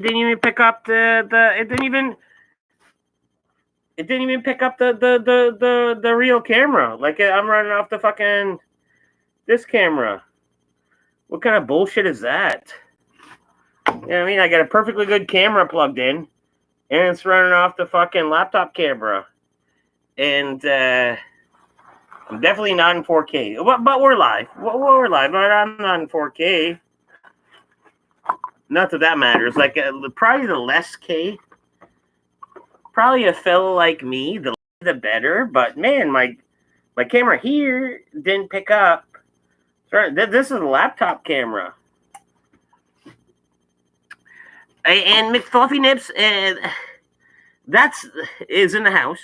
didn't even pick up it didn't even pick up the real camera. Like I'm running off the fucking this camera. What kind of bullshit is that? You know what I mean? I got a perfectly good camera plugged in, and it's running off the fucking laptop camera. And I'm definitely not in 4K. But we're live. We're live. I'm not in 4K. Not that matters. Like probably the less K. Probably a fellow like me, the better. But man, my camera here didn't pick up. Sorry, this is a laptop camera. And McFluffy Nips, that's is in the house.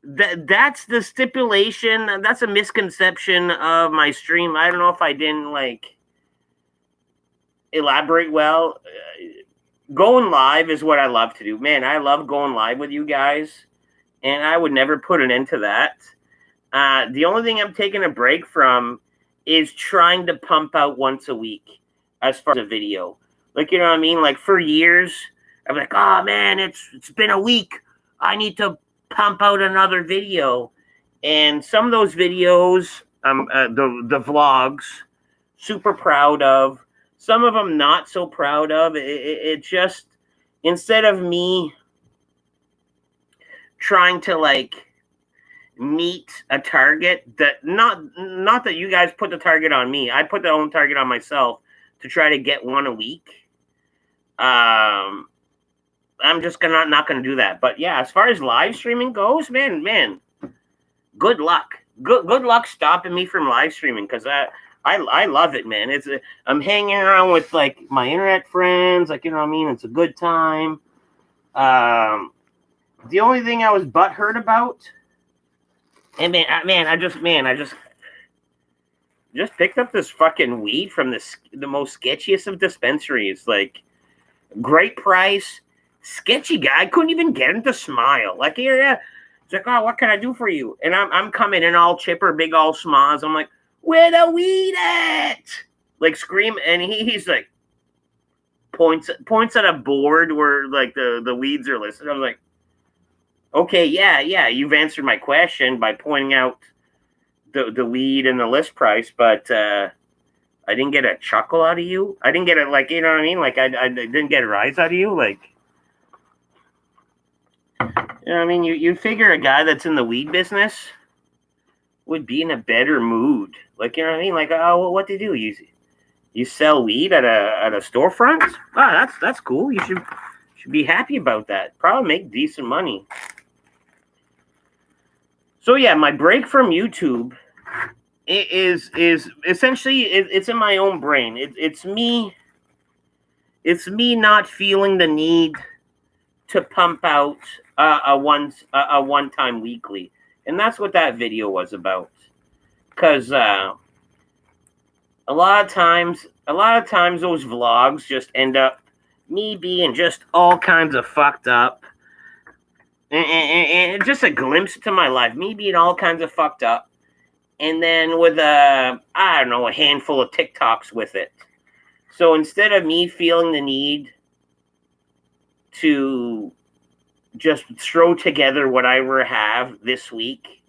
That's the stipulation. That's a misconception of my stream. I don't know if I didn't elaborate well. Going live is what I love to do. Man, I love going live with you guys, and I would never put an end to that. The only thing I'm taking a break from is trying to pump out once a week as far as a video. Like, you know what I mean? Like, for years, I'm like, oh, man, it's been a week. I need to pump out another video. And some of those videos, the vlogs, super proud of. Some of them not so proud of. It just, instead of me trying to, meet a target that not that you guys put the target on me. I put the own target on myself to try to get one a week. I'm just not gonna do that. But yeah, as far as live streaming goes, man, good luck. Good luck stopping me from live streaming, because I love it, man. I'm hanging around with my internet friends, you know what I mean? It's a good time. The only thing I was butthurt about, and I just picked up this fucking weed from the most sketchiest of dispensaries. Great price, sketchy guy. I couldn't even get him to smile. Yeah. It's like, oh, what can I do for you? And I'm coming in all chipper, big all smiles. I'm like, where the weed at? Scream, and he's like, points at a board where the weeds are listed. I was like, okay, yeah, you've answered my question by pointing out the weed and the list price, but I didn't get a chuckle out of you. I didn't get it, you know what I mean? I didn't get a rise out of you. You know what I mean? You figure a guy that's in the weed business would be in a better mood. You know what I mean? Oh, what do you do? You sell weed at a storefront? Oh, that's cool. You should be happy about that. Probably make decent money. So yeah, my break from YouTube is essentially it's in my own brain. It's me not feeling the need to pump out a one-time weekly, and that's what that video was about. Because a lot of times those vlogs just end up me being just all kinds of fucked up. And just a glimpse to my life, me being all kinds of fucked up, and then with a handful of TikToks with it. So instead of me feeling the need to just throw together what I ever have this week,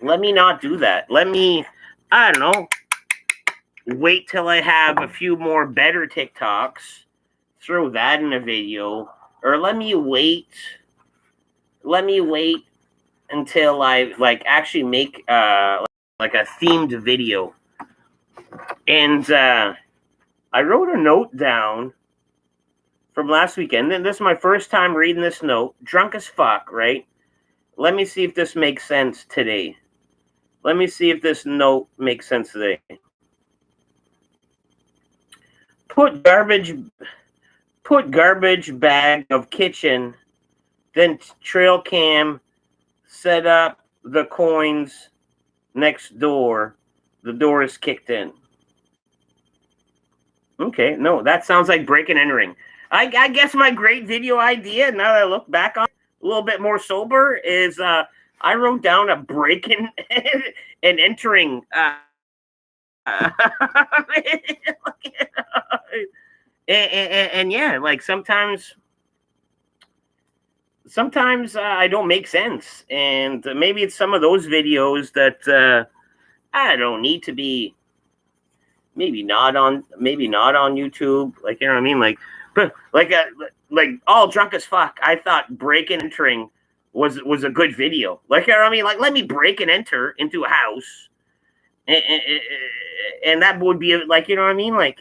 let me not do that. Let me, wait till I have a few more better TikToks, throw that in a video, or let me wait until I actually make a themed video. And I wrote a note down from last weekend, and this is my first time reading this note, drunk as fuck, right? Let me see if this makes sense today. Let me see if this note makes sense today. Put garbage bag of kitchen, then trail cam, set up the coins next door. The door is kicked in. Okay, no, that sounds like break and entering. I guess my great video idea, now that I look back on it, a little bit more sober, is I wrote down a break and entering. And yeah, like sometimes I don't make sense, and maybe it's some of those videos that I don't need to be. Maybe not on YouTube. Like, you know what I mean? Like, but like all drunk as fuck. I thought break and entering was a good video. Like, you know what I mean? Like, let me break and enter into a house, and that would be like, you know what I mean? Like,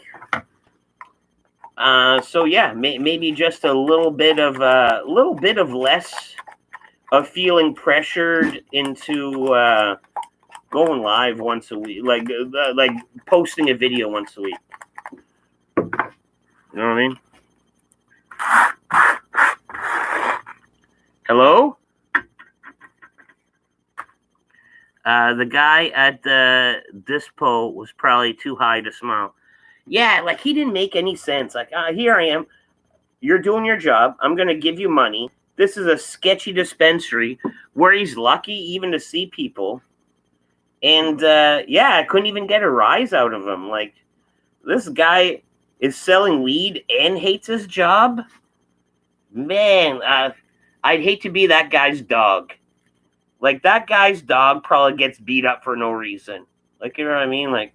so yeah, maybe just a little bit of less of feeling pressured into going live once a week, like posting a video once a week. You know what I mean? Hello? The guy at the dispo was probably too high to smile. Yeah, like he didn't make any sense. Like, here I am. You're doing your job. I'm going to give you money. This is a sketchy dispensary where he's lucky even to see people. And yeah, I couldn't even get a rise out of him. Like, this guy is selling weed and hates his job. Man, I'd hate to be that guy's dog. Like, that guy's dog probably gets beat up for no reason. Like, you know what I mean? Like,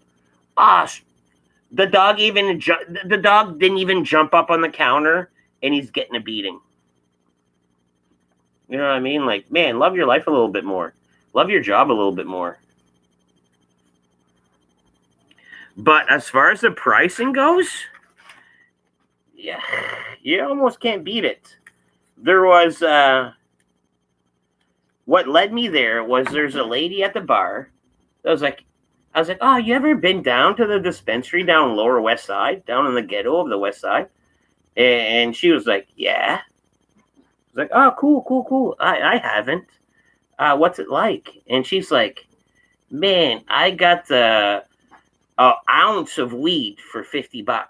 the dog didn't even jump up on the counter, and he's getting a beating. You know what I mean? Like, man, love your life a little bit more. Love your job a little bit more. But as far as the pricing goes, yeah, you almost can't beat it. There was what led me there was there's a lady at the bar. I was like, oh, you ever been down to the dispensary down Lower West Side, down in the ghetto of the West Side? And she was like, yeah. I was like, oh, cool. I haven't. What's it like? And she's like, man, I got the ounce of weed for $50.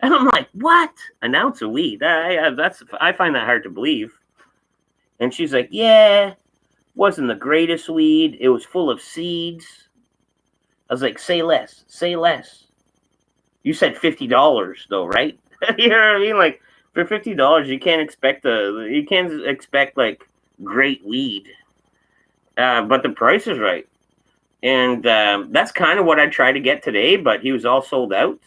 And I'm like, what? An ounce of weed? I find that hard to believe. And she's like, yeah, wasn't the greatest weed. It was full of seeds. I was like, say less. You said $50 though, right? You know what I mean? Like, for $50, you can't expect like great weed. But the price is right. And that's kind of what I tried to get today, but he was all sold out.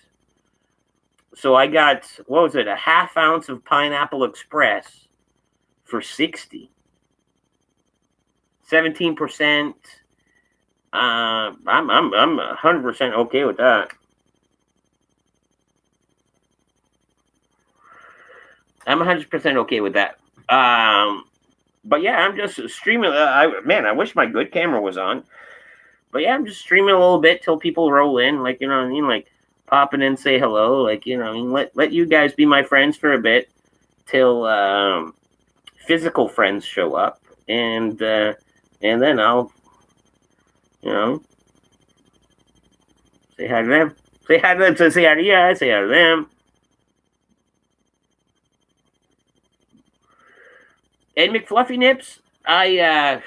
So I got, what was it, a half ounce of Pineapple Express for $60. 17%. I'm 100% okay with that. I'm 100% okay with that. But yeah, I'm just streaming. I wish my good camera was on. But yeah, I'm just streaming a little bit till people roll in. Like, you know what I mean? Like, popping in, say hello. Like, you know what I mean? Let you guys be my friends for a bit till physical friends show up. And then I'll, you know, say hi to them. Say hi to them. Say hi to you. I say hi to them. And McFluffy Nips, I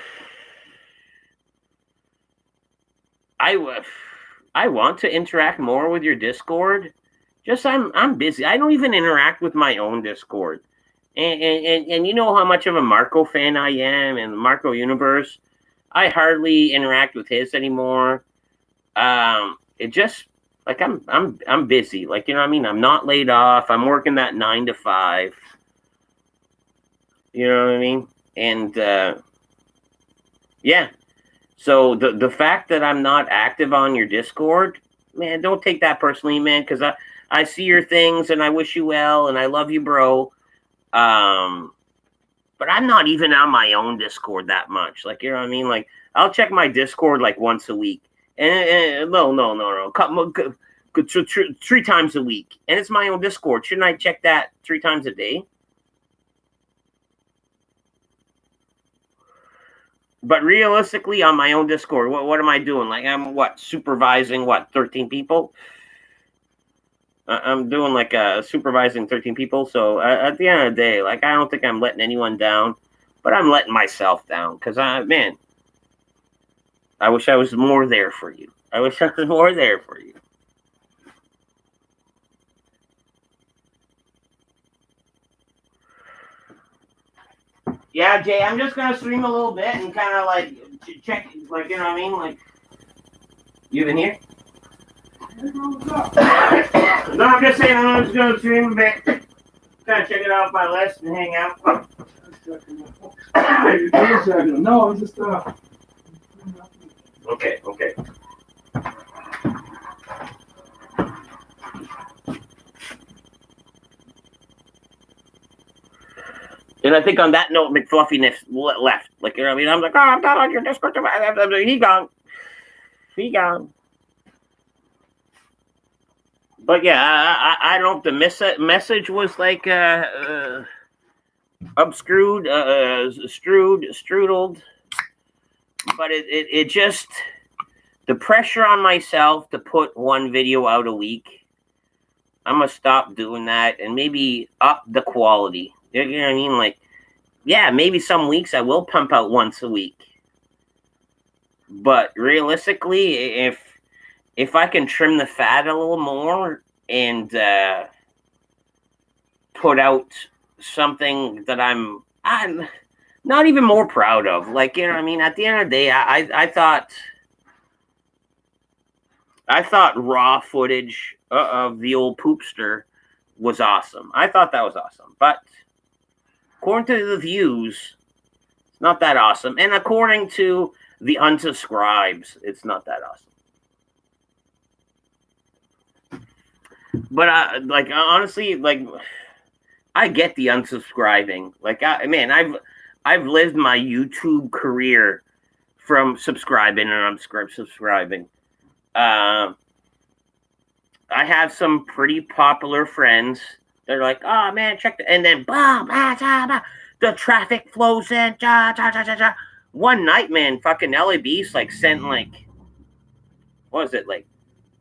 want to interact more with your Discord. Just I'm busy. I don't even interact with my own Discord. And you know how much of a Marco fan I am and the Marco universe. I hardly interact with his anymore. It just like I'm busy. Like, you know what I mean? I'm not laid off. I'm working that 9 to 5. You know what I mean? And yeah. So the fact that I'm not active on your Discord, man, don't take that personally, man, because I see your things and I wish you well and I love you, bro. But I'm not even on my own Discord that much. Like, you know what I mean? Like, I'll check my Discord like once a week. And no. 3 times a week. And it's my own Discord. Shouldn't I check that 3 times a day? But realistically, on my own Discord, what am I doing? Like, I'm supervising 13 people? I'm doing like supervising 13 people. So at the end of the day, like, I don't think I'm letting anyone down, but I'm letting myself down because I wish I was more there for you. I wish I was more there for you. Yeah, Jay, I'm just gonna stream a little bit and kind of like check, like, you know what I mean? Like, you been here? No, I'm just saying I'm just gonna stream a bit, kind of check it out my list and hang out. No, I'm just Okay. And I think on that note, McFluffiness left. Like, you know what I mean? I'm like, oh, I'm not on your Discord. He gone. But yeah, I don't know if the message was like obscured, strudled. But it just, the pressure on myself to put one video out a week, I'm going to stop doing that and maybe up the quality. You know what I mean? Like, yeah, maybe some weeks I will pump out once a week. But realistically, if I can trim the fat a little more and put out something that I'm not even more proud of, like, you know what I mean? At the end of the day, I thought raw footage of the old poopster was awesome. I thought that was awesome. But according to the views, it's not that awesome. And according to the unsubscribes, it's not that awesome. But honestly, like, I get the unsubscribing. Like, I've lived my YouTube career from subscribing and unsubscribing. I have some pretty popular friends. They're like, oh man, check the, and then blah, blah, blah, blah, the traffic flows in. One night, man, fucking LA Beast like sent like, what was it, like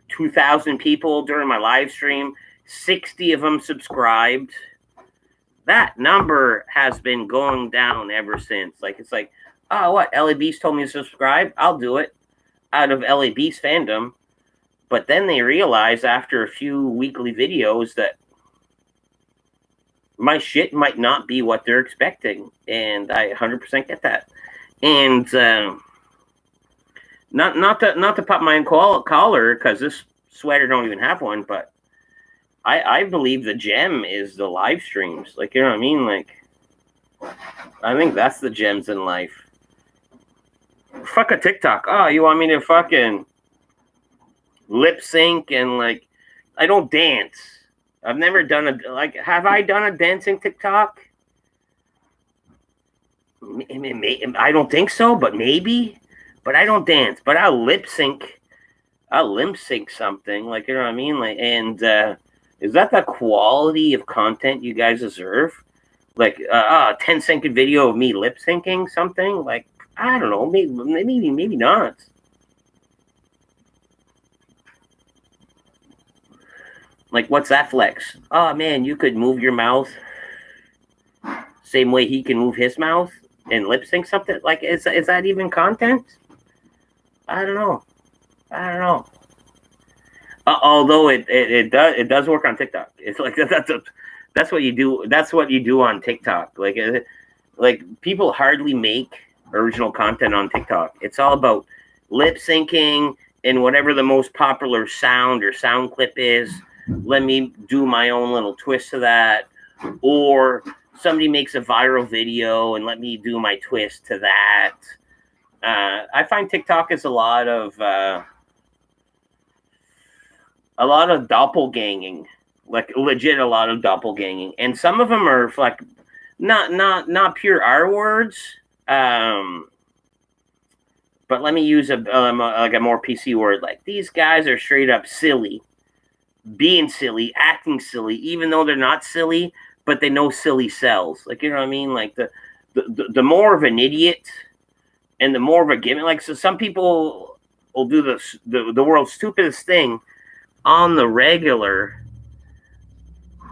2,000 people during my live stream. 60 of them subscribed. That number has been going down ever since. Like, it's like, oh, what? LA Beast told me to subscribe. I'll do it out of LA Beast fandom. But then they realize after a few weekly videos that my shit might not be what they're expecting. And I 100% get that. And not to pop my own collar, because this sweater don't even have one, but I believe the gem is the live streams. Like, you know what I mean? Like, I think that's the gems in life. Fuck a TikTok. Oh, you want me to fucking lip sync and like, I don't dance. I've never done have I done a dancing TikTok? I don't think so, but maybe. But I don't dance. But I'll lip sync something. Like, you know what I mean? Like, and is that the quality of content you guys deserve? Like a 10-second video of me lip syncing something? Like, I don't know. Maybe not. Like, what's that flex? Oh man, you could move your mouth same way he can move his mouth and lip sync something. Like, is that even content? I don't know. Although it does work on TikTok. It's like that's what you do. That's what you do on TikTok. Like people hardly make original content on TikTok. It's all about lip syncing and whatever the most popular sound or sound clip is. Let me do my own little twist to that. Or somebody makes a viral video and let me do my twist to that. I find TikTok is a lot of doppelganging, like legit a lot of doppelganging, and some of them are like not pure R words. But let me use a more PC word. Like, these guys are straight up silly, being silly, acting silly, even though they're not silly, but they know silly sells. Like, you know what I mean? Like the more of an idiot and the more of a gimmick. Like, so some people will do the world's stupidest thing on the regular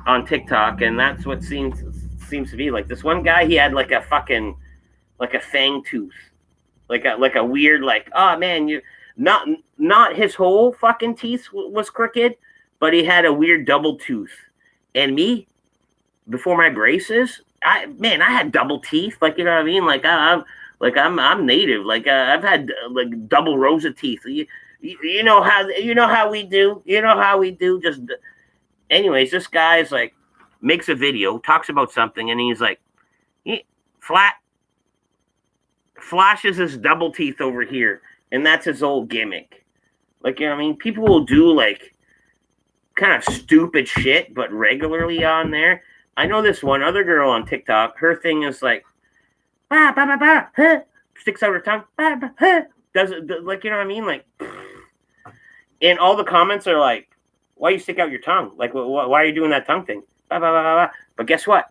on TikTok, and that's what seems to be. Like, this one guy, he had like a fucking fang tooth, like a weird, like, oh man, you not his whole fucking teeth was crooked, but he had a weird double tooth. And me, before my braces, I had double teeth. Like, you know what I mean? I'm native. Like, I've had like double rows of teeth. You know how we do. You know how we do. Just anyways, this guy's like makes a video, talks about something, and he's like, flat flashes his double teeth over here, and that's his old gimmick. Like, you know what I mean? People will do like kind of stupid shit, but regularly on there. I know this one other girl on TikTok. Her thing is like, bah, bah, bah, bah, huh, sticks out her tongue, bah, bah, huh, does it like, you know what I mean? Like, and all the comments are like, why you stick out your tongue? Like, why are you doing that tongue thing? Bah, bah, bah, bah, bah. But guess what?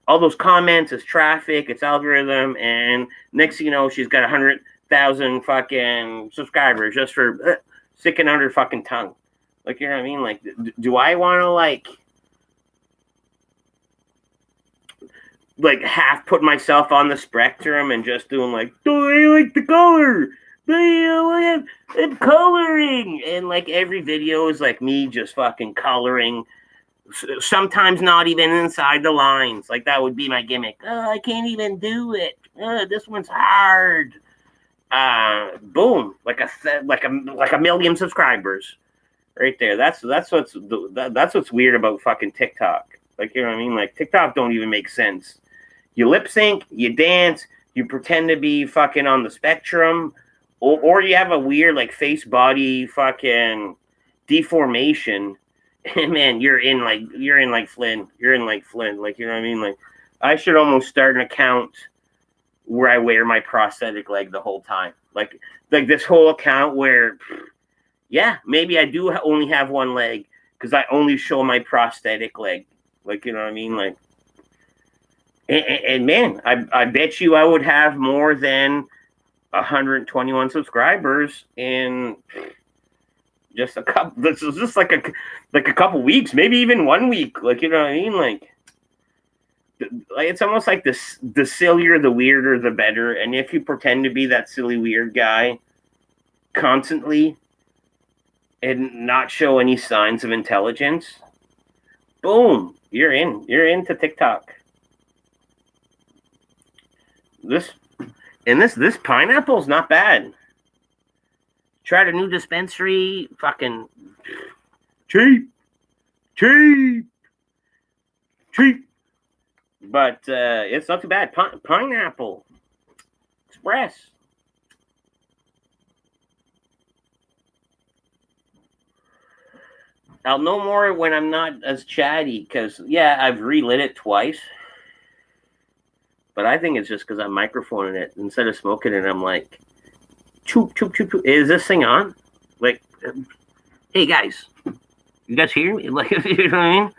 All those comments is traffic, it's algorithm, and next thing you know, she's got 100,000 fucking subscribers just for sticking out her fucking tongue. Like, you know what I mean? Like, do I want to like half put myself on the spectrum and just doing like, do I like the color? I'm coloring, and like every video is like me just fucking coloring. Sometimes not even inside the lines. Like, that would be my gimmick. Oh, I can't even do it. This one's hard. Boom! Like a million subscribers, right there. That's what's weird about fucking TikTok. Like, you know what I mean? Like, TikTok don't even make sense. You lip sync, you dance, you pretend to be fucking on the spectrum, or you have a weird like face body fucking deformation. And man, you're in like Flynn. You're in like Flynn. Like, you know what I mean? Like, I should almost start an account where I wear my prosthetic leg the whole time. Like this whole account where, yeah, maybe I do only have one leg because I only show my prosthetic leg. Like, you know what I mean? Like, and man, I bet you I would have more than 121 subscribers in just a couple. This is just like a couple weeks, maybe even 1 week. Like, you know what I mean? Like it's almost like this: the sillier, the weirder, the better. And if you pretend to be that silly, weird guy constantly and not show any signs of intelligence, boom, you're in. You're into TikTok. This pineapple's not bad. Tried a new dispensary, fucking cheap. But it's not too bad. Pineapple Express. I'll know more when I'm not as chatty, because, yeah, I've relit it twice. But I think it's just because I'm microphoning it. Instead of smoking it, I'm like, choop, choop, choop, choop. Is this thing on? Like, hey, guys. You guys hear me? Like, you know what I mean?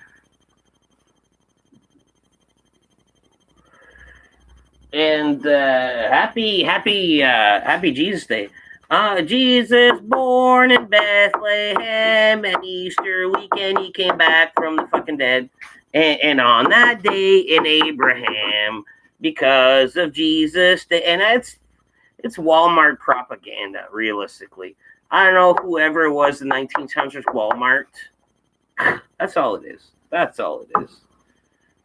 And happy Jesus Day. Jesus born in Bethlehem, and Easter weekend he came back from the fucking dead. And on that day in Abraham, because of Jesus, and it's Walmart propaganda, realistically. I don't know, whoever it was in 1900s Walmart. That's all it is. That's all it is.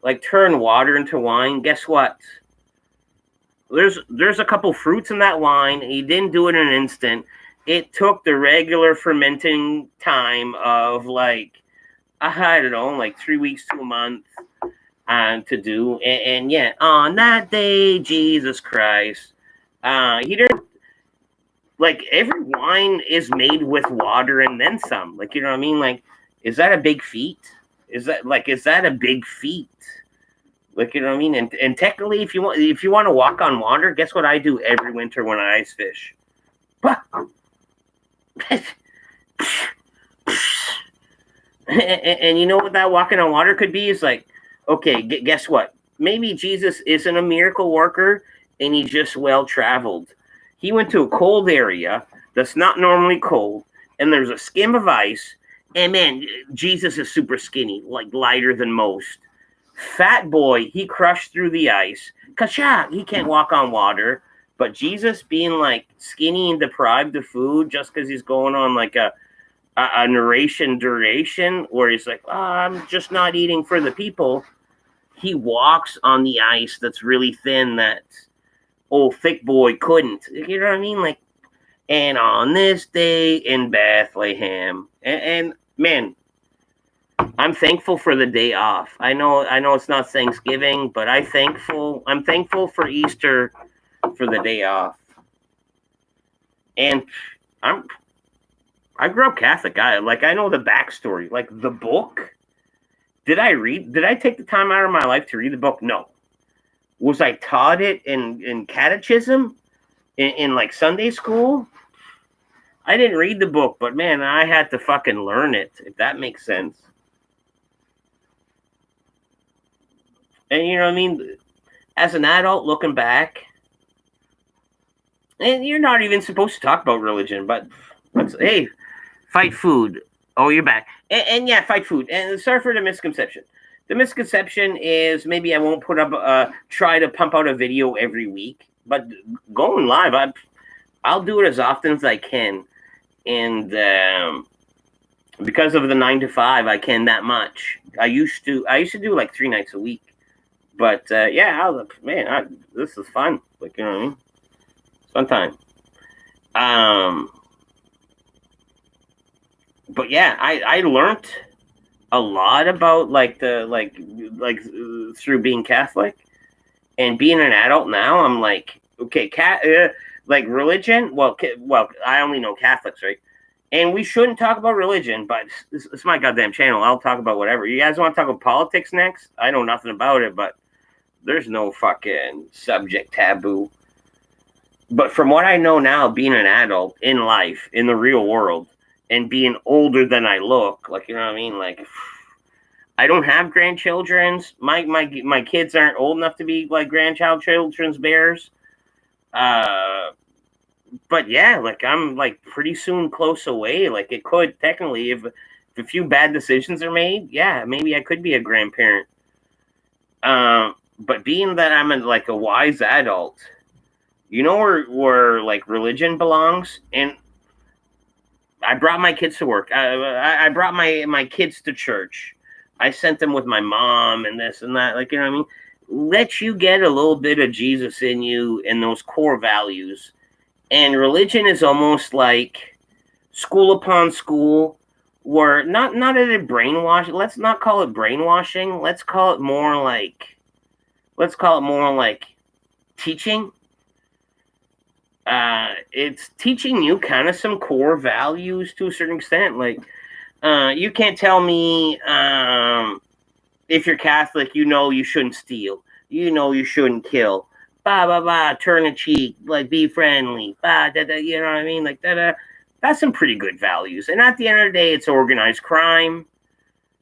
Like, turn water into wine. Guess what? There's a couple fruits in that wine. He didn't do it in an instant. It took the regular fermenting time of, like, I don't know, like 3 weeks to a month to do. And yeah, on that day, Jesus Christ, he didn't, like, every wine is made with water and then some. Like, you know what I mean? Like, is that a big feat? Is that a big feat? Like, you know what I mean? And technically, if you want to walk on water, guess what I do every winter when I ice fish? And you know what that walking on water could be? Is like, okay, guess what? Maybe Jesus isn't a miracle worker and he's just well-traveled. He went to a cold area that's not normally cold, and there's a skim of ice, and man, Jesus is super skinny, like lighter than most. Fat boy, he crushed through the ice. Kasha, he can't walk on water. But Jesus being like skinny and deprived of food just because he's going on like a narration duration where he's like, I'm just not eating for the people. he walks on the ice that's really thin that old thick boy couldn't. You know what I mean? Like, and on this day in Bethlehem, and man, I'm thankful for the day off. I know it's not Thanksgiving, but I'm thankful for Easter for the day off. And I grew up Catholic. I know the backstory. Like the book. Did I take the time out of my life to read the book? No. Was I taught it in catechism? In like Sunday school? I didn't read the book, but man, I had to fucking learn it, if that makes sense. And you know what I mean? As an adult looking back, and you're not even supposed to talk about religion, but hey, fight food. Oh, you're back. And yeah, fight food. And sorry for the misconception. The misconception is maybe I won't try to pump out a video every week, but going live, I'll do it as often as I can. And because of the 9 to 5, I can that much. I used to do like 3 nights a week. But yeah, this is fun. Like, you know what I mean? It's fun time. But yeah, I learned a lot about through being Catholic and being an adult now. I'm like, okay, like religion. Well, I only know Catholics, right? And we shouldn't talk about religion, but it's my goddamn channel. I'll talk about whatever. You guys want to talk about politics next? I know nothing about it, but there's no fucking subject taboo. But from what I know now, being an adult in life, in the real world, and being older than I look, like, you know what I mean? Like, I don't have grandchildren. My kids aren't old enough to be like children's bears. But yeah, like I'm like pretty soon close away. Like it could technically, if a few bad decisions are made, yeah, maybe I could be a grandparent. But being that I'm like a wise adult, you know where like religion belongs, and I brought my kids to work. I brought my kids to church. I sent them with my mom and this and that. Like, you know what I mean? Let you get a little bit of Jesus in you and those core values. And religion is almost like school upon school, where not at a brainwash. Let's not call it brainwashing. Let's call it more like teaching. It's teaching you kind of some core values to a certain extent. Like, you can't tell me if you're Catholic, you know you shouldn't steal. You know you shouldn't kill. Bah, bah, bah, turn a cheek, like be friendly. Bah, da, da, you know what I mean? Like, da, da. That's some pretty good values. And at the end of the day, it's organized crime.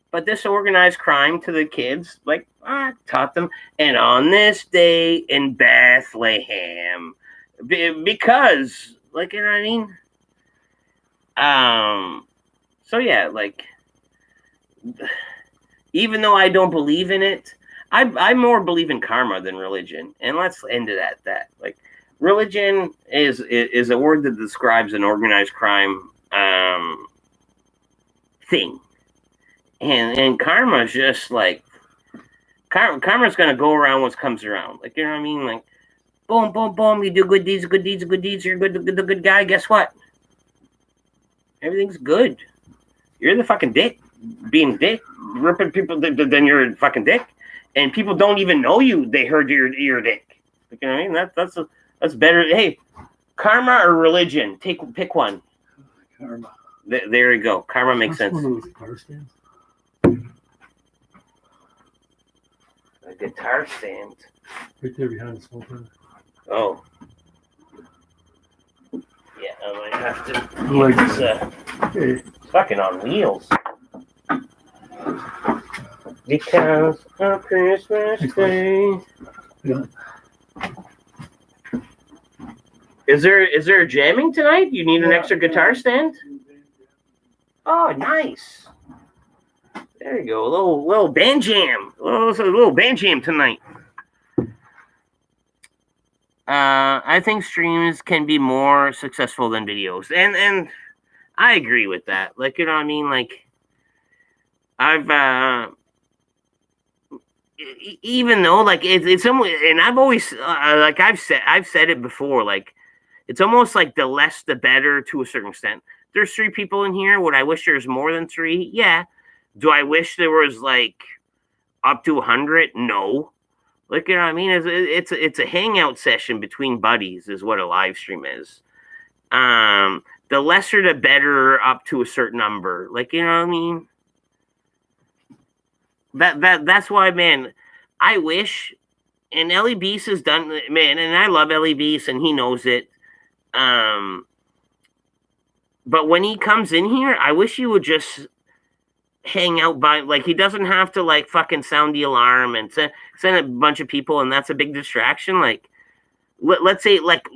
But this organized crime to the kids, like, I taught them. And on this day in Bethlehem, because, like, you know what I mean? So yeah, like, even though I don't believe in it, I more believe in karma than religion. And let's end it at that. Like, religion is a word that describes an organized crime thing. And karma is just like, karma's going to go around what comes around. Like, you know what I mean? Like, boom, boom, boom. You do good deeds, you're the good guy. Guess what? Everything's good. You're the fucking dick. Being dick. Ripping people, then you're a fucking dick. And people don't even know you. They heard you're a dick. You know what I mean? That's better. Hey, karma or religion? Pick one. Karma. There you go. Karma makes sense. One of those guitar stands. A guitar stand. Right there behind the smoke room. Oh. Yeah, I might have to. Like, it's fucking on wheels. Because of Christmas Day. Yeah. Is there jamming tonight? You need an extra guitar stand? Oh, nice. There you go. A little band jam. A little band jam tonight. I think streams can be more successful than videos. And I agree with that. Like, you know what I mean? Like, even though like it's almost, and I've always like I've said it before, like it's almost like the less the better to a certain extent. There's 3 people in here. Would I wish there's more than 3? Yeah. Do I wish there was like up to 100? No. Like, you know what I mean? It's a hangout session between buddies is what a live stream is. The lesser the better up to a certain number. Like, you know what I mean? That's why, man, I wish, and Ellie Beast has done, man, and I love Ellie Beast and he knows it. But when he comes in here, I wish he would just hang out by, like, he doesn't have to like fucking sound the alarm and send a bunch of people, and that's a big distraction. Like, let's say like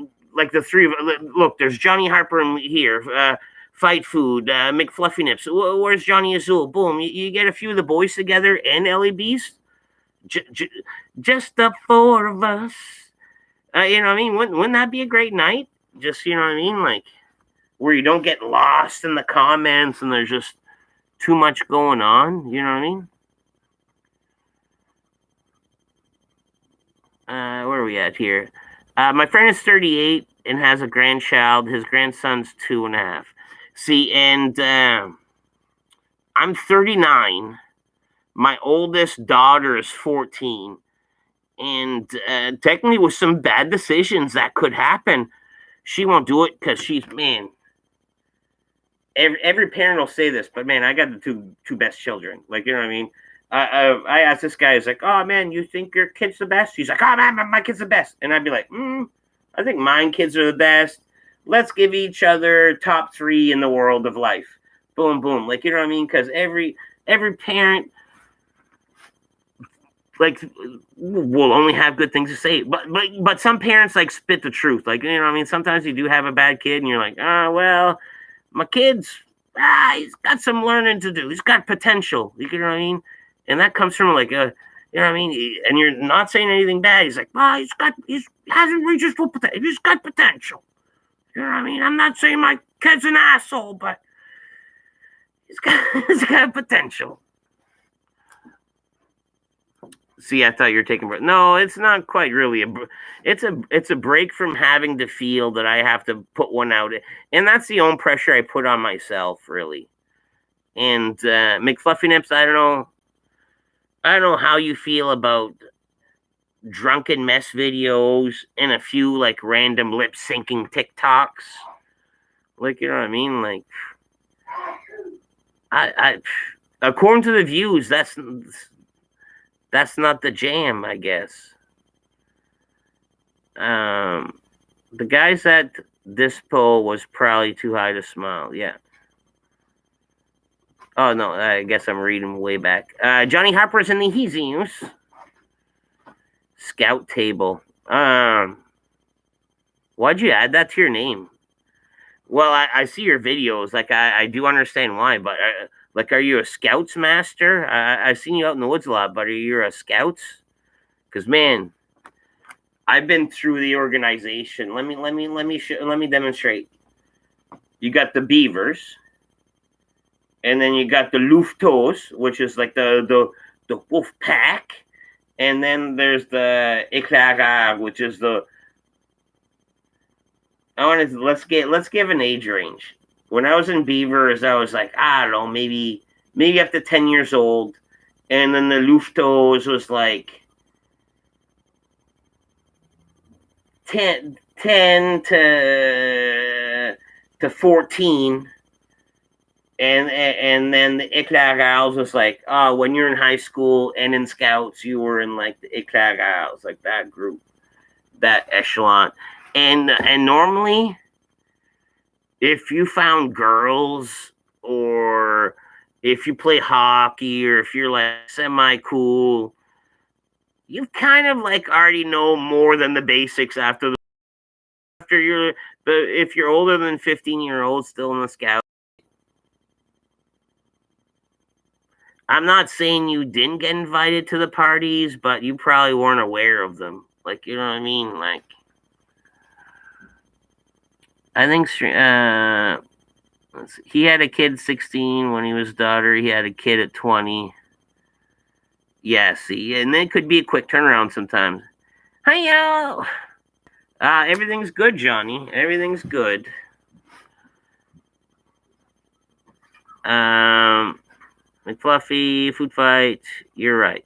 the 3 of, look, there's Johnny Harper here, Fight Food, McFluffy Nips. Where's Johnny Azul? Boom, you get a few of the boys together and Ellie Beast. Just the 4 of us. You know what I mean? Wouldn't that be a great night? Just, you know what I mean? Like, where you don't get lost in the comments and there's just too much going on. You know what I mean? Where are we at here? My friend is 38 and has a grandchild. His grandson's 2.5. See, and I'm 39. My oldest daughter is 14. And technically with some bad decisions that could happen, she won't do it because she's, man, every parent will say this, but man, I got the two best children. Like, you know what I mean? I asked this guy, he's like, oh man, you think your kid's the best? He's like, oh man, my kid's the best. And I'd be like, I think mine kids are the best. Let's give each other top 3 in the world of life. Boom, boom. Like, you know what I mean? Because every parent, like, will only have good things to say. But some parents like spit the truth. Like, you know what I mean? Sometimes you do have a bad kid and you're like, oh, well, my kid's, he's got some learning to do. He's got potential. You know what I mean? And that comes from like, you know what I mean? And you're not saying anything bad. He's like, well, he hasn't reached his full potential. He's got potential. You know what I mean? I'm not saying my kid's an asshole, but he's got potential. See, I thought you were taking break. No, it's not quite really it's a break from having to feel that I have to put one out, and that's the own pressure I put on myself, really. And McFluffy Nips, I don't know how you feel about drunken mess videos and a few like random lip syncing TikToks. Like, you know what I mean? Like, I according to the views, that's not the jam, I guess. The guys at this poll was probably too high to smile. Yeah. Oh, no, I guess I'm reading way back. Johnny Harper's in the Heezies. Scout table. Why'd you add that to your name? Well, I see your videos. Like, I do understand why, but like, are you a Scouts master? I've seen you out in the woods a lot, but are you a Scouts? Because, man, I've been through the organization. Let me demonstrate. You got the Beavers, and then you got the Luftos, which is like the wolf pack, and then there's the Éclaireur, which is the. Let's give an age range. When I was in Beavers, I was like, I don't know, maybe up to 10 years old. And then the Luftos was like 10 to 14. And then the Éclaireurs was like, oh, when you're in high school and in Scouts, you were in like the Éclaireurs, like that group, that echelon. And normally, if you found girls, or if you play hockey, or if you're like semi-cool, you kind of like already know more than the basics if you're older than 15-year-olds still in the Scout. I'm not saying you didn't get invited to the parties, but you probably weren't aware of them. Like, you know what I mean? Like, I think he had a kid 16 when he was daughter. He had a kid at 20. Yeah, see, and it could be a quick turnaround sometimes. Hi, everything's good, Johnny. Everything's good. McFluffy, food fight. You're right.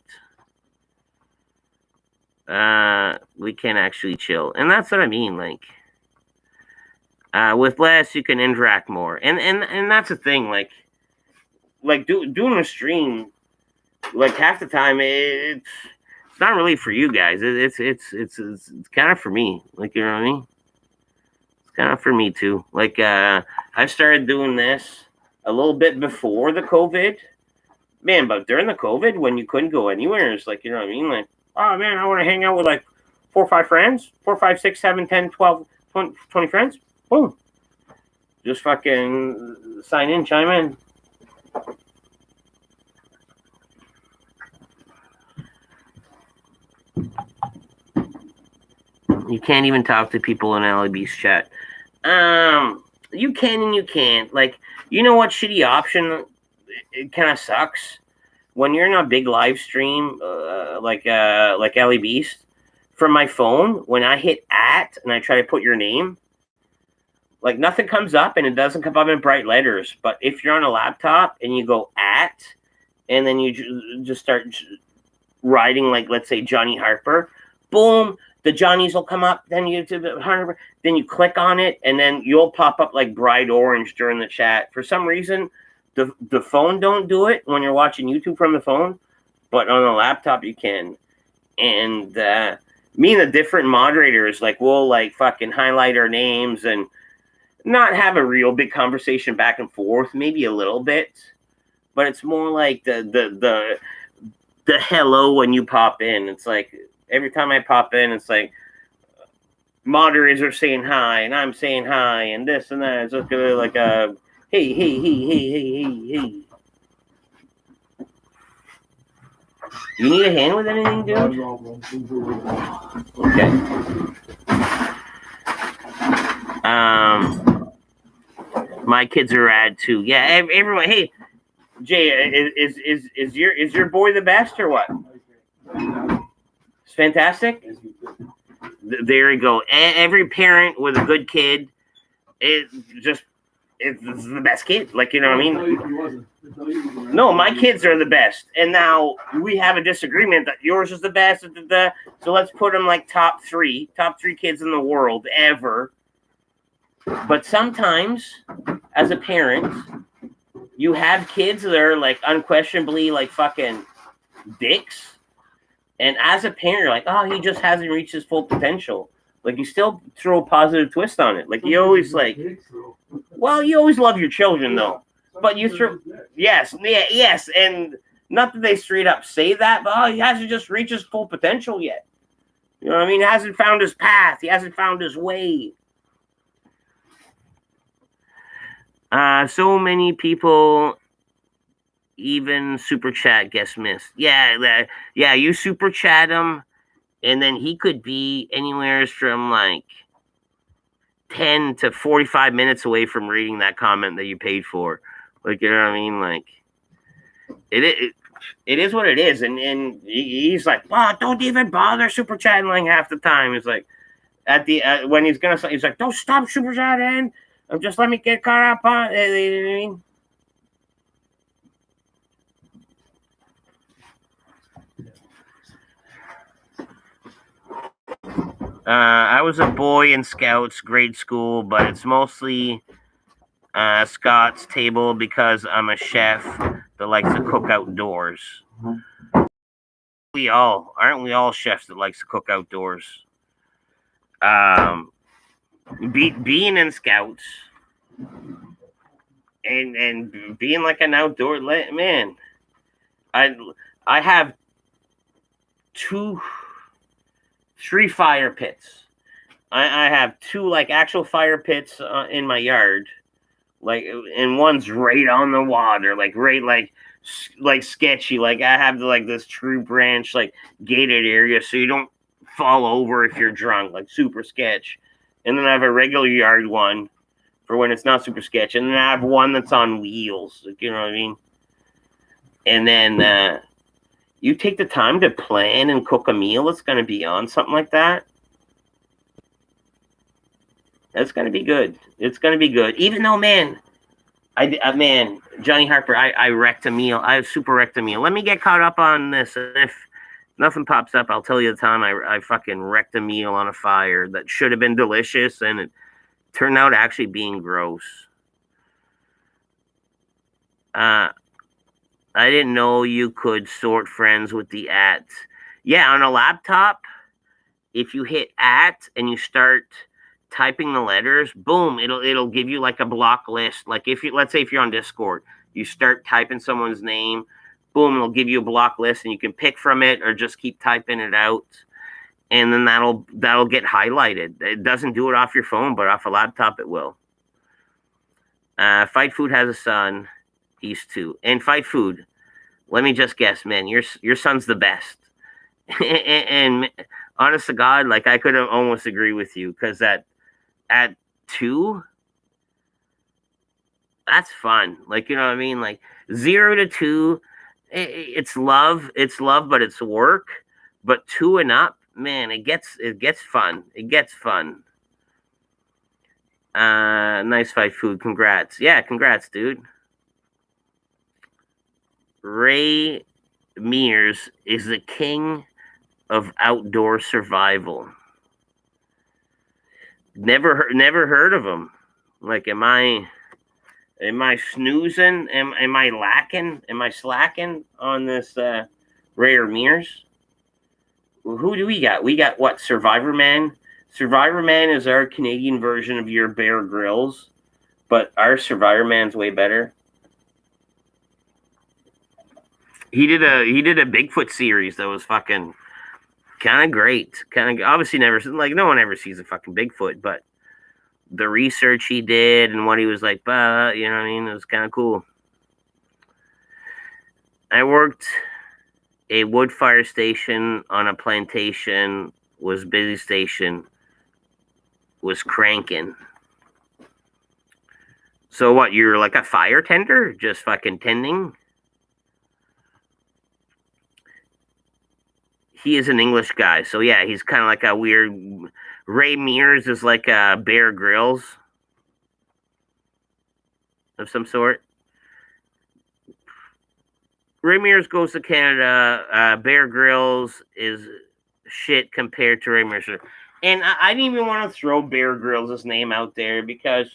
We can actually chill, and that's what I mean. Like, with less, you can interact more, and that's the thing. Like doing a stream, like half the time it's not really for you guys. It's kind of for me. Like, you know what I mean? It's kind of for me too. Like, I started doing this a little bit before the COVID, man. But during the COVID, when you couldn't go anywhere, it's like, you know what I mean? Like, oh man, I want to hang out with like 4 or 5 friends, 4, 5, 6, 7, 10, 12, 20 friends. Boom. Just fucking sign in, chime in. You can't even talk to people in LAB's chat. You can and you can't. Like, you know what shitty option? It kind of sucks when you're in a big live stream, like LA Beast. From my phone, when I hit @ and I try to put your name, like nothing comes up and it doesn't come up in bright letters. But if you're on a laptop and you go @ and then you just start writing, like, let's say Johnny Harper, boom, the Johnnies will come up. Then you click on it, and then you'll pop up like bright orange during the chat. For some reason, the phone don't do it when you're watching YouTube from the phone, but on a laptop you can. And me and the different moderators, like, we'll like fucking highlight our names and not have a real big conversation back and forth, maybe a little bit, but it's more like the hello when you pop in. It's like every time I pop in, it's like moderators are saying hi and I'm saying hi and this and that. It's just like a hey. You need a hand with anything, dude? Okay. My kids are rad too. Yeah, everyone. Hey, Jay, is your boy the best or what? It's fantastic. There you go. Every parent with a good kid it's the best kid. Like, you know what I mean? No, my kids are the best. And now we have a disagreement that yours is the best. So let's put them like top three kids in the world ever. But sometimes, as a parent, you have kids that are like unquestionably like fucking dicks. And as a parent, you're like, oh, he just hasn't reached his full potential. Like, you still throw a positive twist on it. Like, you always like, well, you always love your children though. But you throw, yes, and not that they straight up say that, but oh, he hasn't just reached his full potential yet. You know what I mean? He hasn't found his path. He hasn't found his way. So many people, even super chat gets missed. Yeah, you super chat him, and then he could be anywhere from like 10 to 45 minutes away from reading that comment that you paid for. Like, you know what I mean? Like, it is what it is. And he's like, oh, don't even bother super chatting like half the time. It's like, at the when he's gonna say, he's like, don't stop super chatting. Just let me get caught up on it. I was a boy in Scouts, grade school, but it's mostly Scott's table because I'm a chef that likes to cook outdoors. Aren't we all chefs that likes to cook outdoors? Being in Scouts and being like an outdoor man, I have 3 fire pits. I have 2 like actual fire pits in my yard, like, and one's right on the water, like right like sketchy. Like, I have like this tree branch like gated area so you don't fall over if you're drunk, like super sketch. And then I have a regular yard one for when it's not super sketch, and then I have one that's on wheels, like, you know what I mean? And then You take the time to plan and cook a meal that's going to be on something like that. That's going to be good. It's going to be good. Even though, man, Johnny Harper, I wrecked a meal. I super wrecked a meal. Let me get caught up on this. And if nothing pops up, I'll tell you the time I fucking wrecked a meal on a fire that should have been delicious, and it turned out actually being gross. I didn't know you could sort friends with the @. Yeah, on a laptop, if you hit @ and you start typing the letters, boom, it'll give you like a block list. Like let's say if you're on Discord, you start typing someone's name, boom, it'll give you a block list, and you can pick from it or just keep typing it out, and then that'll get highlighted. It doesn't do it off your phone, but off a laptop it will. Fight Food has a son. He's 2. And Fight Food, let me just guess, man, your son's the best. and honest to God, like I could almost agree with you, because at 2, that's fun. Like, you know what I mean? Like 0 to 2, it's love, but it's work. But 2 and up, man, it gets fun. It gets fun. Nice Fight Food. Congrats. Yeah, congrats, dude. Ray Mears is the king of outdoor survival. Never heard of him. Like, am I snoozing? Am I lacking? Am I slacking on this Ray Mears? Who do we got? We got what? Survivor Man. Survivor Man is our Canadian version of your Bear Grylls, but our Survivor Man's way better. He did a Bigfoot series that was fucking kind of great. Kind of obviously never, like, no one ever sees a fucking Bigfoot, but the research he did and what he was like, you know what I mean? It was kind of cool. I worked a wood fire station on a plantation, was busy station, was cranking. So what, you're like a fire tender? Just fucking tending? He is an English guy, so yeah, he's kind of like a weird. Ray Mears is like a Bear Grylls of some sort. Ray Mears goes to Canada. Bear Grylls is shit compared to Ray Mears, and I didn't even want to throw Bear Grylls' name out there because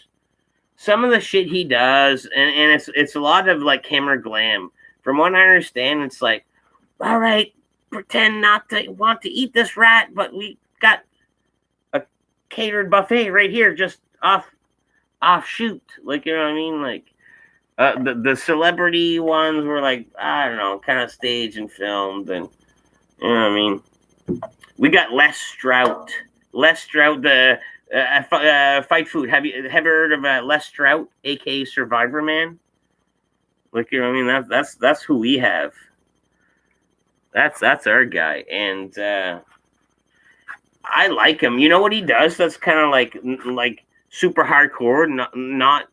some of the shit he does, and it's a lot of like camera glam. From what I understand, it's like, all right, pretend not to want to eat this rat, but we got a catered buffet right here, just offshoot. Like, you know what I mean? Like, the celebrity ones were like, I don't know, kind of staged and filmed, and you know what I mean? We got Les Strout, the Fight Food. Have you heard of Les Strout, aka Survivor Man? Like, you know what I mean? That's who we have. That's our guy, and I like him. You know what he does? That's kind of like super hardcore, not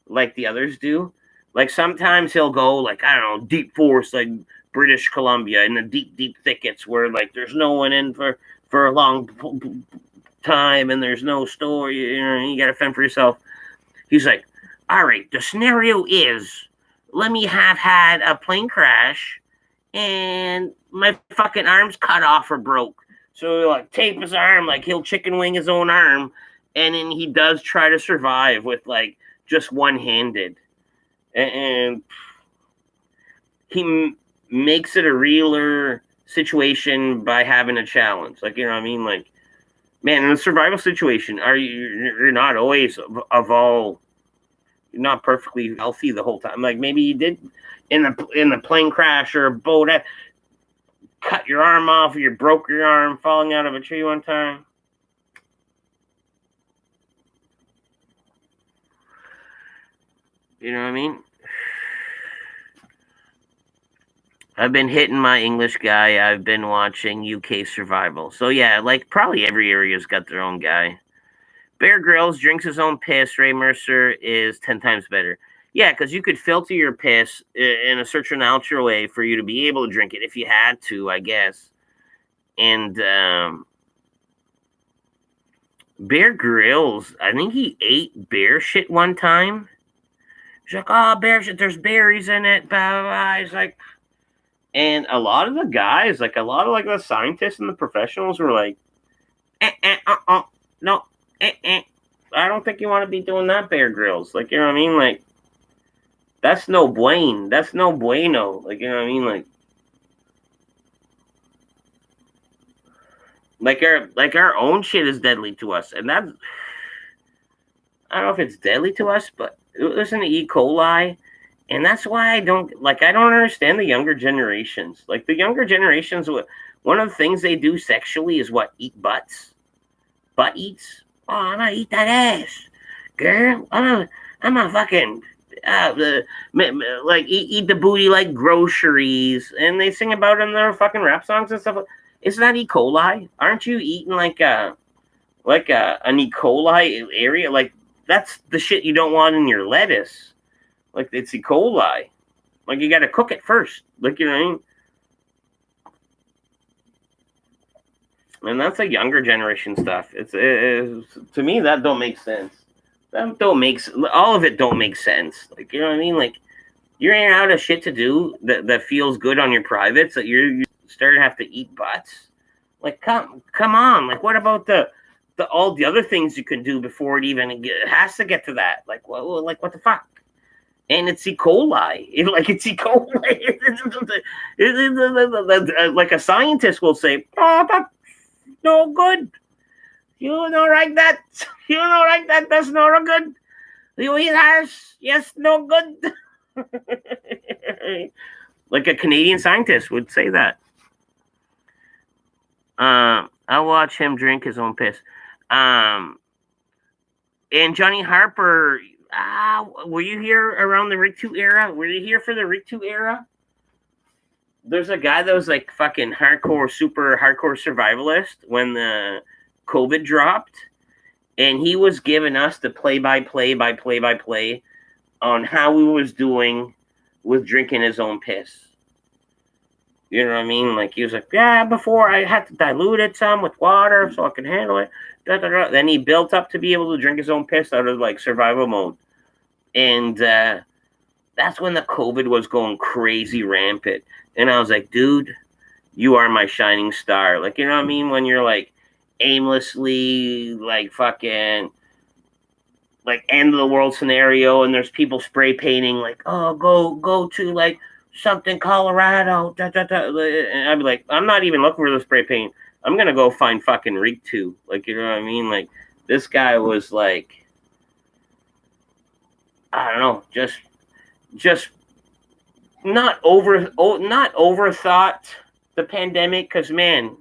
like the others do. Like sometimes he'll go like, I don't know, deep forest, like British Columbia, in the deep thickets where like there's no one in for a long time and there's no store. You know, you got to fend for yourself. He's like, all right, the scenario is, let me have had a plane crash and my fucking arm's cut off or broke. So he'll like tape his arm, like he'll chicken wing his own arm, and then he does try to survive with like just one-handed. And he makes it a realer situation by having a challenge. Like, you know what I mean? Like, man, in a survival situation, you're not always you're not perfectly healthy the whole time. Like maybe you did in the plane crash or a boat, cut your arm off, or you broke your arm falling out of a tree one time. You know what I mean? I've been hitting my English guy. I've been watching UK Survival. So yeah, like probably every area's got their own guy. Bear Grylls drinks his own piss. Ray Mercer is 10 times better. Yeah, because you could filter your piss in a certain natural way for you to be able to drink it if you had to, I guess. And Bear Grylls, I think he ate bear shit one time. He's like, oh, bear shit, there's berries in it. Blah, blah, blah. He's like, and a lot of the guys, like a lot of like the scientists and the professionals were like, no, I don't think you want to be doing that, Bear Grylls. Like, you know what I mean? Like, that's no bueno. That's no bueno. Like, you know what I mean? Like our own shit is deadly to us, and that's, I don't know if it's deadly to us, but listen to E. coli, and that's why I don't understand the younger generations. Like the younger generations, one of the things they do sexually is what? Eat butts, butt eats. Oh, I'm gonna eat that ass, girl. I'm a fucking like eat the booty like groceries, and they sing about it in their fucking rap songs and stuff. Isn't that E. coli? Aren't you eating like an E. coli area? Like that's the shit you don't want in your lettuce. Like it's E. coli. Like you got to cook it first. Like you know what I mean? And that's a younger generation stuff. It's to me that don't make sense. That don't make all of it don't make sense. Like you know what I mean? Like you're in out of shit to do that feels good on your privates that you start to have to eat butts. Like come on. Like what about the all the other things you can do before it even has to get to that? Like like what the fuck? And it's E. coli. It's E. coli. Like a scientist will say, oh, that's no good. You know like that. You know like that. That's not good. You eat ass. Yes, no good. Like a Canadian scientist would say that. I'll watch him drink his own piss. And Johnny Harper, were you here around the Rig 2 era? Were you here for the Rig 2 era? There's a guy that was like fucking super hardcore survivalist when the COVID dropped. And he was giving us the play-by-play on how he was doing with drinking his own piss. You know what I mean? Like, he was like, yeah, before I had to dilute it some with water so I can handle it. Da, da, da. Then he built up to be able to drink his own piss out of, like, survival mode. And that's when the COVID was going crazy rampant. And I was like, dude, you are my shining star. Like, you know what I mean? When you're, like, aimlessly, like, fucking, like, end of the world scenario, and there's people spray painting, like, oh, go to, like, something Colorado, da, da, da. And I'd be like, I'm not even looking for the spray paint. I'm gonna go find fucking Rig 2. Like, you know what I mean? Like, this guy was like, I don't know, just not overthought the pandemic, because man,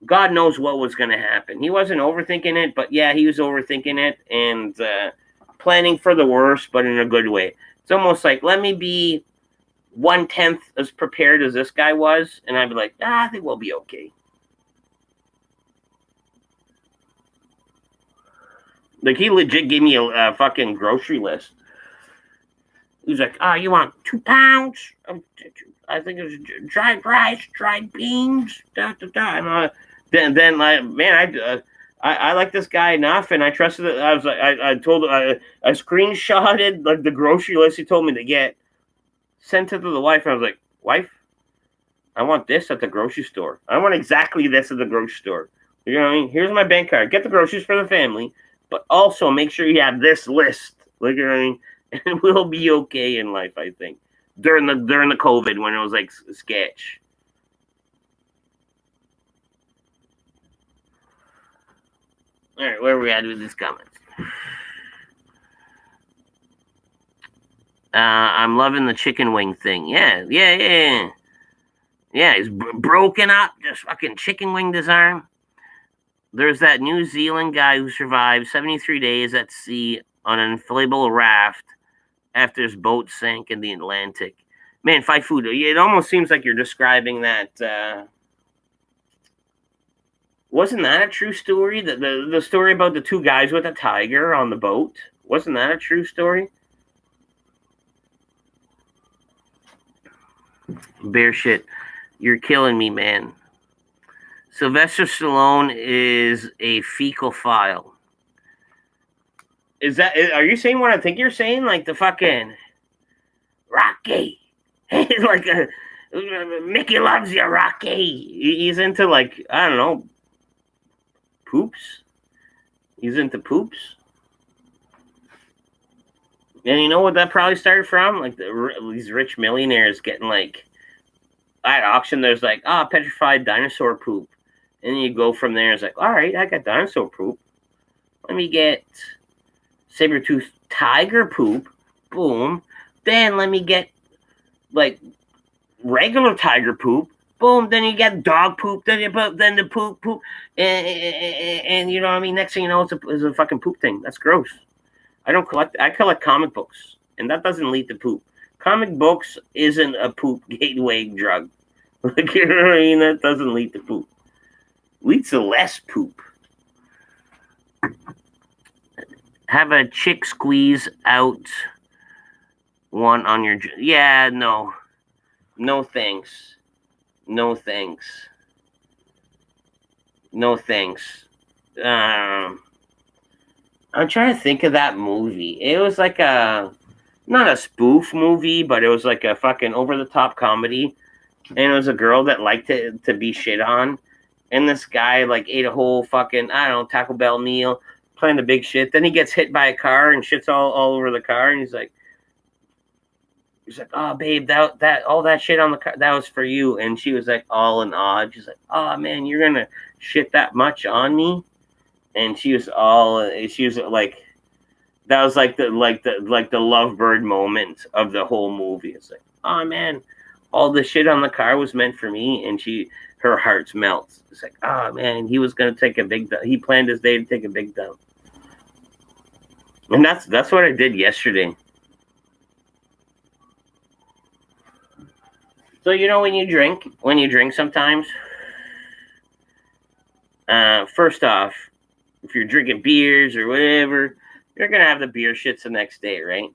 God knows what was gonna happen. He wasn't overthinking it, but yeah, he was overthinking it and planning for the worst, but in a good way. It's almost like, let me be 1/10 as prepared as this guy was, and I'd be like, I think we'll be okay. Like, he legit gave me a fucking grocery list. He was like, you want 2 pounds? I think it was dried rice, dried beans, da da da. And then like, man, I like this guy enough, and I trusted it. I was like, I screenshotted like the grocery list he told me to get, sent it to the wife, and I was like, wife, I want this at the grocery store. I want exactly this at the grocery store. You know what I mean? Here's my bank card. Get the groceries for the family, but also make sure you have this list. Like, you know what I mean? And we'll be okay in life, I think. During the COVID, when it was like sketch. All right, where are we at with these comments? I'm loving the chicken wing thing. Yeah. Yeah, he's broken up. Just fucking chicken winged his arm. There's that New Zealand guy who survived 73 days at sea on an inflatable raft after his boat sank in the Atlantic. Man, fight food. It almost seems like you're describing that. Wasn't that a true story? The story about the 2 guys with a tiger on the boat? Wasn't that a true story? Bear shit. You're killing me, man. Sylvester Stallone is a fecal file. Are you saying what I think you're saying? Like the fucking Rocky. Like Mickey loves you, Rocky. He's into like, I don't know, poops. He's into poops. And you know what that probably started from? Like these rich millionaires getting like, at auction, there's like, petrified dinosaur poop. And you go from there. It's like, all right, I got dinosaur poop. Let me get saber-toothed tiger poop. Boom. Then let me get like regular tiger poop. Boom. Then you get dog poop. Then the poop. And you know what I mean? Next thing you know, it's a fucking poop thing. That's gross. I collect comic books. And that doesn't lead to poop. Comic books isn't a poop gateway drug. Like, you know what I mean? That doesn't lead to poop. Leads to less poop. Have a chick squeeze out one on your... Yeah, no. No thanks. No thanks. No thanks. I'm trying to think of that movie. It was like not a spoof movie, but it was like a fucking over-the-top comedy. And it was a girl that liked to be shit on. And this guy like ate a whole fucking, I don't know, Taco Bell meal, playing the big shit. Then he gets hit by a car and shit's all over the car. And he's like, oh babe, that all that shit on the car, that was for you. And she was like all in awe. She's like, oh man, you're gonna shit that much on me? And she was like, that was like the lovebird moment of the whole movie. It's like, oh man, all the shit on the car was meant for me. And her heart melts. It's like, oh man, he was gonna take a big dump. He planned his day to take a big dump. And that's what I did yesterday. So you know when you drink sometimes, first off, if you're drinking beers or whatever, you're gonna have the beer shits the next day, right?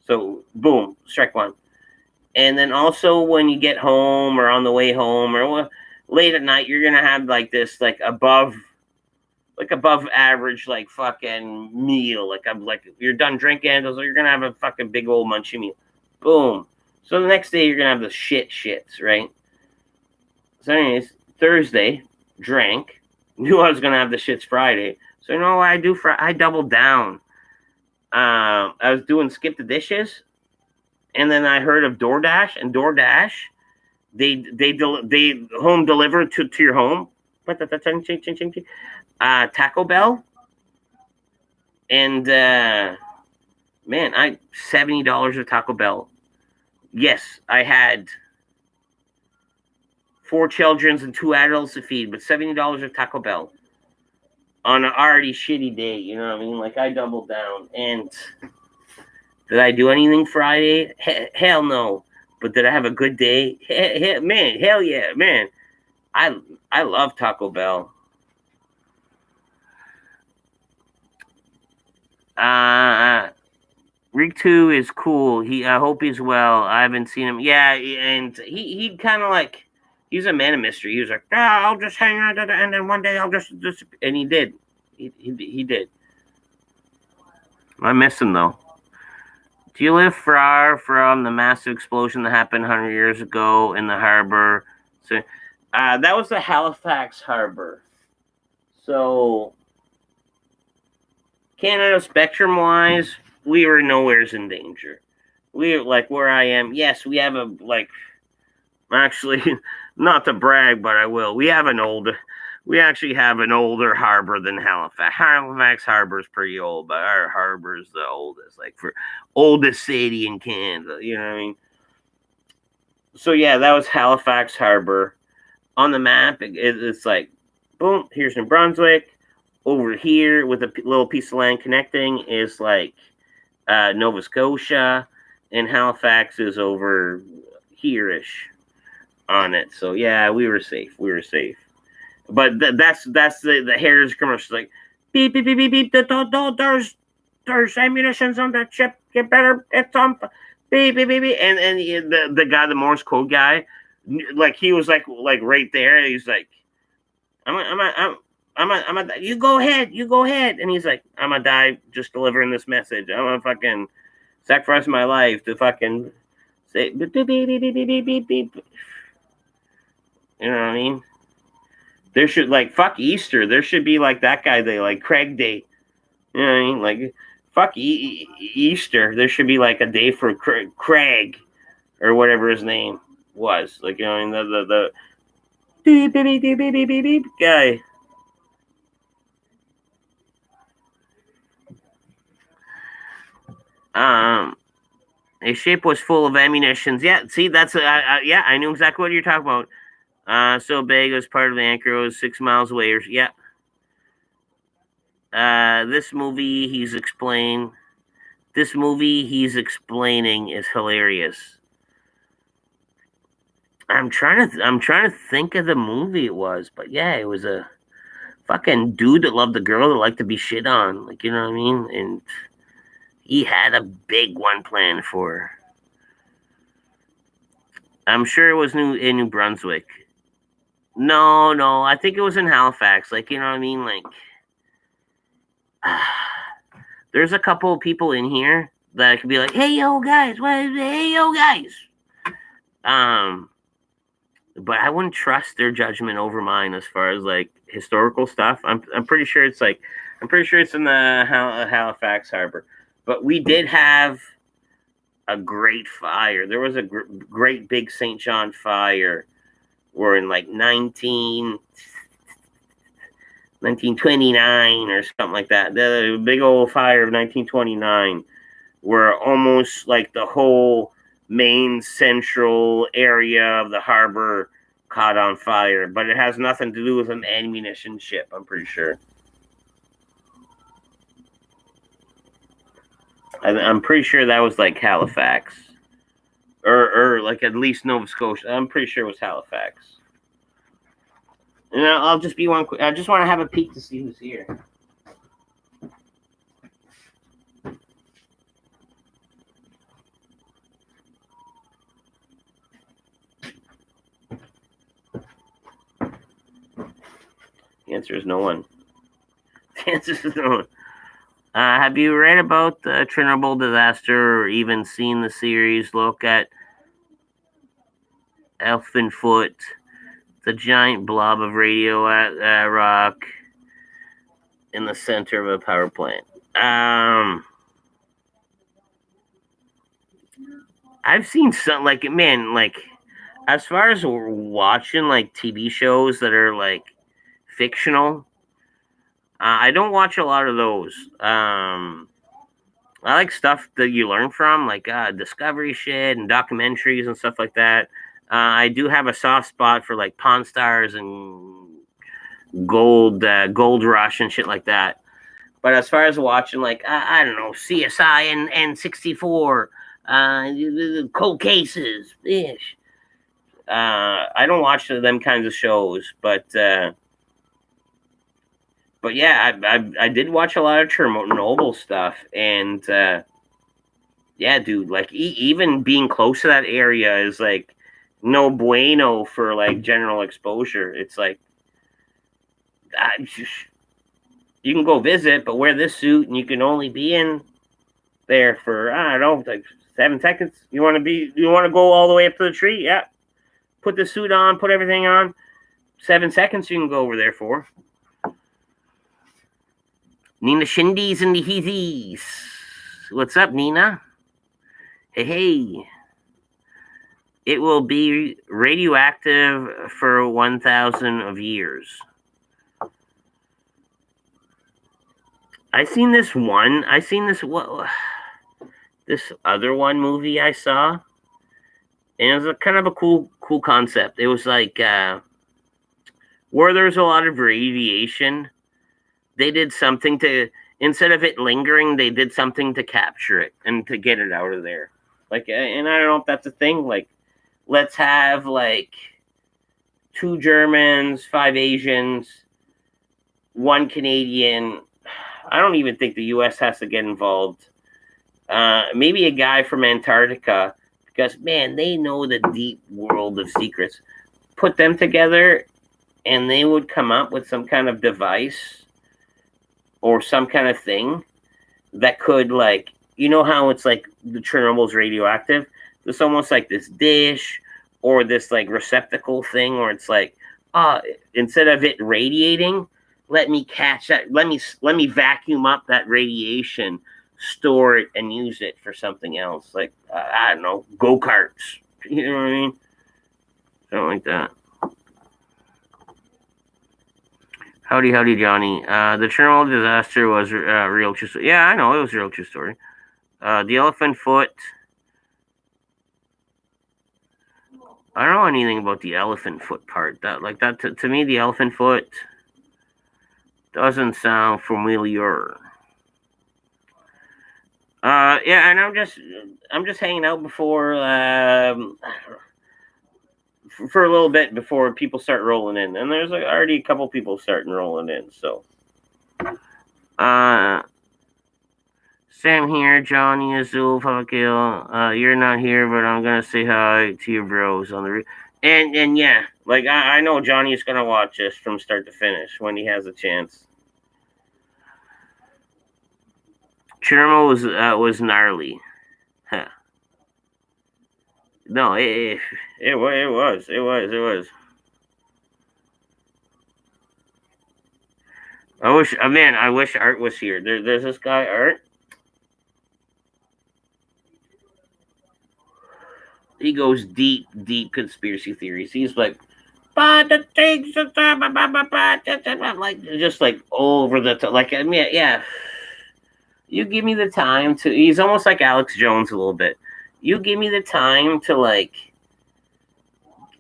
So boom, strike one. And then also when you get home or on the way home or late at night, you're gonna have like this like above average like fucking meal. Like you're done drinking, so you're gonna have a fucking big old munchie meal. Boom. So the next day you're gonna have the shits, right? So anyways, Thursday, drank. Knew I was gonna have the shits Friday. So you know what I do? I doubled down. I was doing skip the dishes, and then I heard of DoorDash, and DoorDash, they home deliver to your home. Taco Bell, and man, I $70 of Taco Bell. Yes, I had 4 children and 2 adults to feed, but $70 of Taco Bell on an already shitty day. You know what I mean? Like I doubled down. And did I do anything Friday? Hell no. But did I have a good day? Hell yeah, man. I love Taco Bell. Rick 2 is cool. I hope he's well. I haven't seen him. Yeah, and he kind of like, he's a man of mystery. He was like, I'll just hang out, and then one day I'll just and he did. He did. I miss him though. Do you live far from the massive explosion that happened 100 years ago in the harbor? So, that was the Halifax harbor. So, Canada spectrum-wise, we were nowheres in danger. We like where I am. Yes, we have actually, not to brag, but I will. We actually have an older harbor than Halifax. Halifax harbor is pretty old, but our harbor is the oldest, like for oldest city in Canada. You know what I mean? So yeah, that was Halifax harbor. On the map, it's like, boom, here's New Brunswick. Over here, with a little piece of land connecting, is like Nova Scotia, and Halifax is over here-ish on it. So yeah, we were safe. But that's the Heritage commercial. Like, beep, beep, beep, beep, beep. There's ammunition on that ship. Get better. It's on. beep, beep, beep, beep. And the guy, the Morse code guy, like he was like right there. He's like, you go ahead, and he's like, I'm gonna die just delivering this message. I'm gonna fucking sacrifice my life to fucking say beep, beep, beep, beep, beep, beep, beep. You know what I mean? There should, like, fuck Easter. There should be like that guy they like Craig Day. You know what I mean? Like, fuck Easter. There should be like a day for Craig or whatever his name was. Like, you know, the beep beep beep beep beep beep beep guy. His shape was full of ammunitions. Yeah, see, that's yeah, I knew exactly what you're talking about. So big, it was part of the anchor. It was 6 miles away. Yeah. This movie he's explaining is hilarious. I'm trying to think of the movie it was, but yeah, it was a fucking dude that loved the girl that liked to be shit on, like, you know what I mean? And he had a big one planned for her. I'm sure it was in New Brunswick. No, I think it was in Halifax. Like, you know what I mean? Like, there's a couple of people in here that could be like, hey yo guys, but I wouldn't trust their judgment over mine as far as like historical stuff. I'm pretty sure it's in the Halifax Harbor, but we did have a great fire. There was a great big St. John fire. We're in like 1929 or something like that. The big old fire of 1929, where almost like the whole main central area of the harbor caught on fire. But it has nothing to do with an ammunition ship, I'm pretty sure. I'm pretty sure that was like Halifax. Or like at least Nova Scotia. I'm pretty sure it was Halifax. And I'll just be one. I just want to have a peek to see who's here. The answer is no one. The answer is no one. Have you read about the Chernobyl disaster or even seen the series? Look at Elfenfoot, the giant blob of radio rock in the center of a power plant. I've seen some, like, man, like, as far as watching like TV shows that are like fictional, I don't watch a lot of those. I like stuff that you learn from, like Discovery shit and documentaries and stuff like that. I do have a soft spot for like Pawn Stars and Gold Rush and shit like that. But as far as watching, like, I don't know, CSI and 64, cold cases, ish. I don't watch them kinds of shows, but yeah, I did watch a lot of Chernobyl stuff, and yeah, dude, like even being close to that area is like no bueno for like general exposure. It's like you can go visit, but wear this suit, and you can only be in there for, I don't know, like 7 seconds. You want to go all the way up to the tree? Yeah. Put the suit on, put everything on. 7 seconds you can go over there for. Nina Shindies and the Heathies. What's up, Nina? Hey. It will be radioactive for 1,000 of years. This other one movie I saw, and it was a kind of a cool concept. It was like where there's a lot of radiation, they did something to, instead of it lingering, they did something to capture it and to get it out of there. Like, and I don't know if that's a thing. Like, let's have like 2 Germans, 5 Asians, 1 Canadian. I don't even think the U.S. has to get involved. maybe a guy from Antarctica, because man, they know the deep world of secrets. Put them together, and they would come up with some kind of device or some kind of thing that could, like, you know how it's like the Chernobyl's radioactive? It's almost like this dish or this like receptacle thing where it's like, instead of it radiating, let me catch that, let me vacuum up that radiation, store it, and use it for something else. Like, I don't know, go-karts. You know what I mean? Something like that. Howdy, Johnny. The Chernobyl disaster was real true story. Yeah, I know, it was a real true story. The elephant foot. I don't know anything about the elephant foot part. That to me, the elephant foot doesn't sound familiar. Yeah, and I'm just hanging out before for a little bit before people start rolling in, and there's already a couple people starting rolling in. So, Sam here, Johnny Azul, Fakil. You're not here, but I'm gonna say hi to your bros on the and yeah, like I know Johnny is gonna watch this from start to finish when he has a chance. Chernobyl was gnarly. Huh. No, it was. I wish Art was here. There's this guy, Art. He goes deep conspiracy theories. He's like, but the things, like, just like over the top. Like, I mean, yeah. You give me the time to. He's almost like Alex Jones a little bit. You give me the time to, like,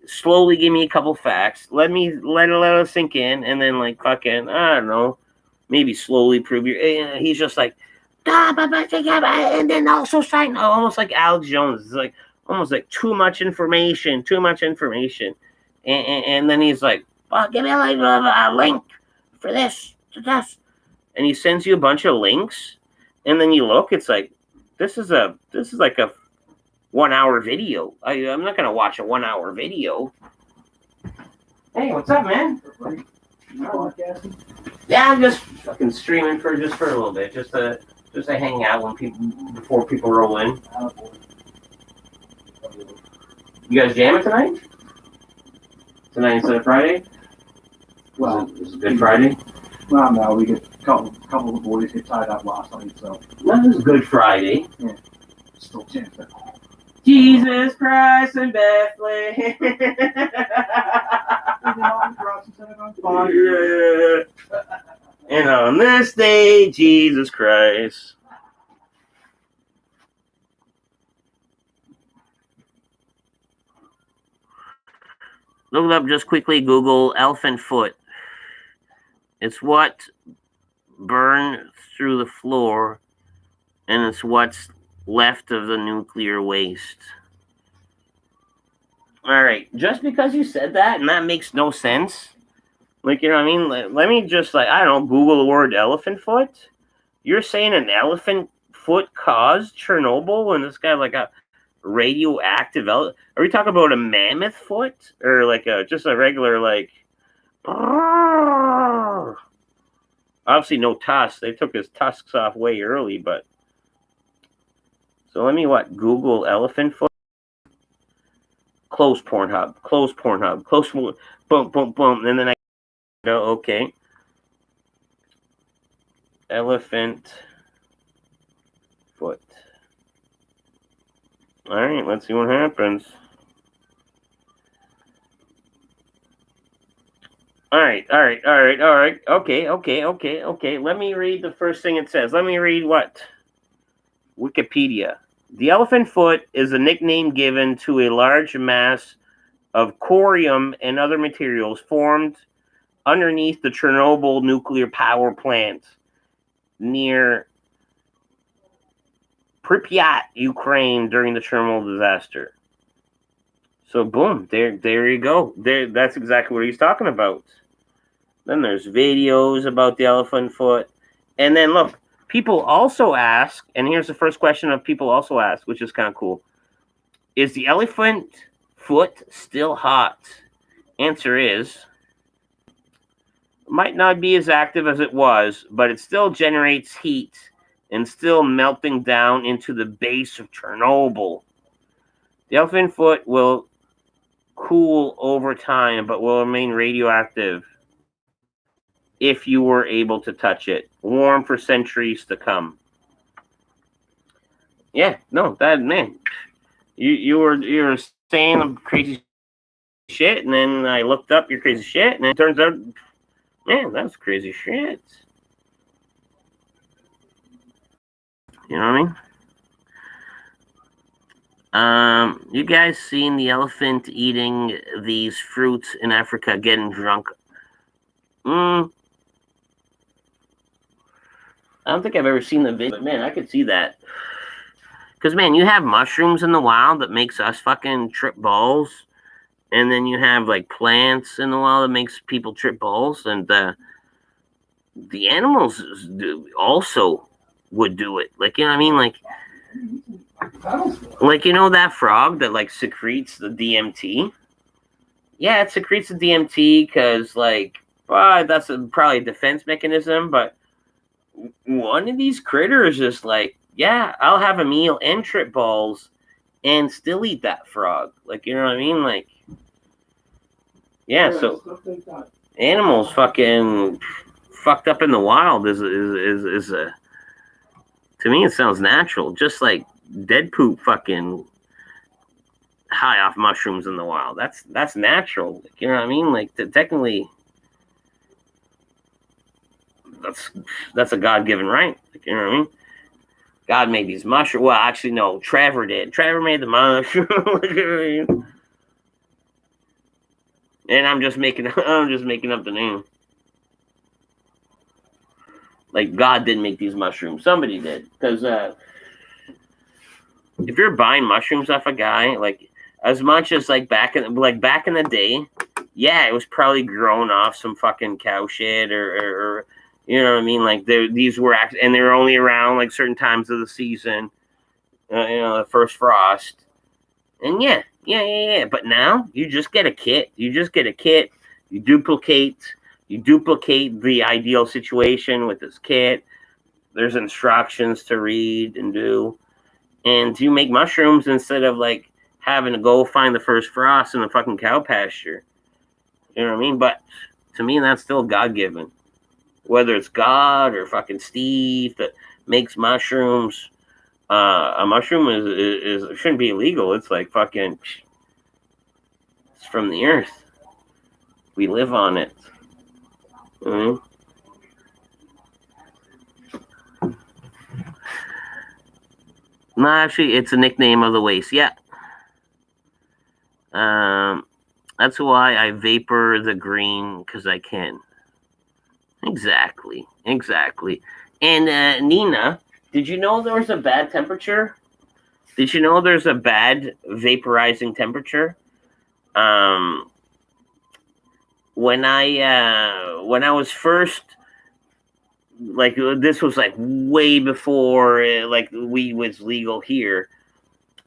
slowly give me a couple facts. Let it sink in, and then, like, fucking, I don't know, maybe slowly prove your. He's just like, and then also sign, almost like Alex Jones. It's like almost like too much information, and then he's like, well, give me a link for this to this, and he sends you a bunch of links, and then you look, it's like, this is like a 1 hour video. I'm not gonna watch a 1 hour video. Hey, what's up, man? Yeah, I'm just fucking streaming for a little bit, just to hang out before people roll in. You guys jamming tonight? Tonight instead of Friday? Well, is it Good Friday? Well, no, we get a couple of boys get tied up last night, so. Well, this is Good Friday. Yeah, still chance that. Jesus Christ in Bethlehem. Yeah. And on this day, Jesus Christ. Look it up just quickly. Google elephant foot. It's what burned through the floor, and it's what's left of the nuclear waste. All right, just because you said that, and that makes no sense. Like, you know what I mean? Let me just, like, I don't know, Google the word elephant foot. You're saying an elephant foot caused Chernobyl, and this guy, like, a radioactive are we talking about a mammoth foot, or like just a regular, like, obviously no tusks? They took his tusks off way early, but so let me Google elephant foot, close Pornhub, boom, and then I go, okay, elephant foot. All right, let's see what happens. All right. Okay. Let me read the first thing it says. Let me read what? Wikipedia. The elephant foot is a nickname given to a large mass of corium and other materials formed underneath the Chernobyl nuclear power plant near Pripyat, Ukraine, during the Chernobyl disaster. So boom, there you go. That's exactly what he's talking about. Then there's videos about the elephant foot, and then look, People also ask, and here's the first question of people also ask, which is kind of cool. Is the elephant foot still hot? Answer is, might not be as active as it was, but it still generates heat and still melting down into the base of Chernobyl. The elephant foot will cool over time, but will remain radioactive if you were able to touch it. Warm for centuries to come. Yeah, no, that man. You were saying crazy shit, and then I looked up your crazy shit, and it turns out, man, that's crazy shit. You know what I mean? You guys seen the elephant eating these fruits in Africa, getting drunk? I don't think I've ever seen the video, but man, I could see that. Because, man, you have mushrooms in the wild that makes us fucking trip balls. And then you have, like, plants in the wild that makes people trip balls. And the animals also would do it. Like, you know what I mean? Like, you know that frog that, like, secretes the DMT? Yeah, it secretes the DMT because, like, that's probably a defense mechanism. But one of these critters is like, yeah, I'll have a meal and trip balls and still eat that frog. Like, you know what I mean? Like, yeah, so animals fucking fucked up in the wild is a, to me, it sounds natural. Just like dead poop fucking high off mushrooms in the wild. That's natural. Like, you know what I mean? Like, technically, that's a God-given right. Like, you know what I mean? God made these mushrooms. Well, actually, no. Trevor did. Trevor made the mushroom. And I'm just making up the name. Like, God didn't make these mushrooms. Somebody did. Because if you're buying mushrooms off a guy, like, as much as back in the day, yeah, it was probably grown off some fucking cow shit or you know what I mean? Like, these were and they were only around like certain times of the season. You know, the first frost. And yeah. But now you just get a kit. You duplicate the ideal situation with this kit. There's instructions to read and do. And you make mushrooms instead of like having to go find the first frost in the fucking cow pasture. You know what I mean? But to me, that's still God-given. Whether it's God or fucking Steve that makes mushrooms, a mushroom is shouldn't be illegal. It's like fucking, it's from the earth. We live on it. Mm-hmm. No, actually, it's a nickname of the waste. Yeah. That's why I vapor the green, because I can. Exactly. And Nina, did you know there was a bad temperature? Did you know there's a bad vaporizing temperature? When I was first, like, this was like way before like weed was legal here,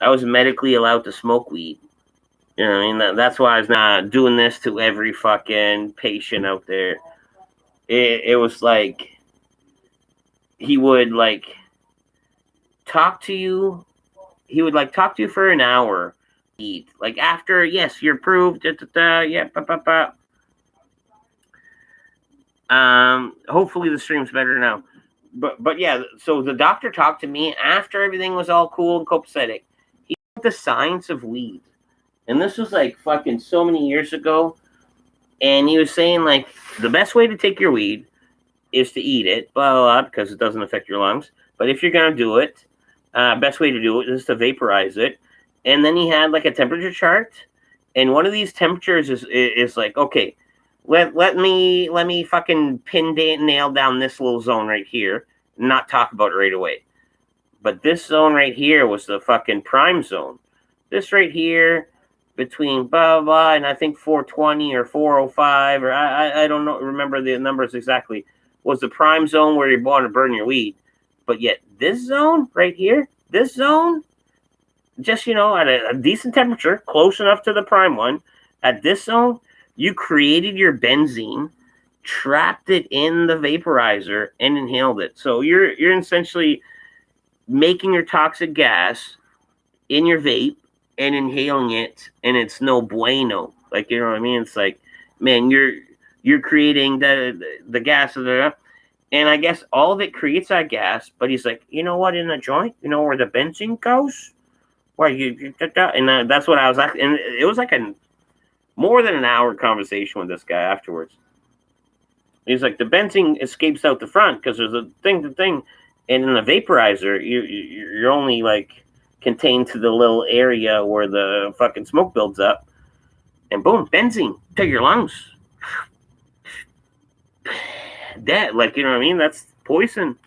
I was medically allowed to smoke weed. You know what I mean? That's why I was not doing this to every fucking patient out there. It was like he would like talk to you. He would like talk to you for an hour. Eat like after, yes, you're approved. Yeah. Hopefully the stream's better now. But yeah, so the doctor talked to me after everything was all cool and copacetic. He took the science of weed, and this was like fucking so many years ago. And he was saying, like, the best way to take your weed is to eat it, blah, blah, blah, because it doesn't affect your lungs. But if you're going to do it, best way to do it is to vaporize it. And then he had, like, a temperature chart. And one of these temperatures is like, okay, let me fucking nail down this little zone right here, and not talk about it right away. But this zone right here was the fucking prime zone. This right here, between blah, blah, blah, and I think 420 or 405, or I don't know, remember the numbers exactly, was the prime zone where you want to burn your weed. But yet this zone right here, this zone, just, at a decent temperature, close enough to the prime one, at this zone, you created your benzene, trapped it in the vaporizer, and inhaled it. So you're essentially making your toxic gas in your vape and inhaling it, and it's no bueno. Like, you know what I mean? It's like, man, you're creating the gas of the, and I guess all of it creates that gas. But he's like, you know what? In the joint, where the benzene goes, where and that's what I was like, and it was like a more than an hour conversation with this guy afterwards. He's like, the benzene escapes out the front because there's a thing, and in the vaporizer, you're only like contained to the little area where the fucking smoke builds up, and boom, benzene to your lungs. That, like, you know what I mean? That's poison.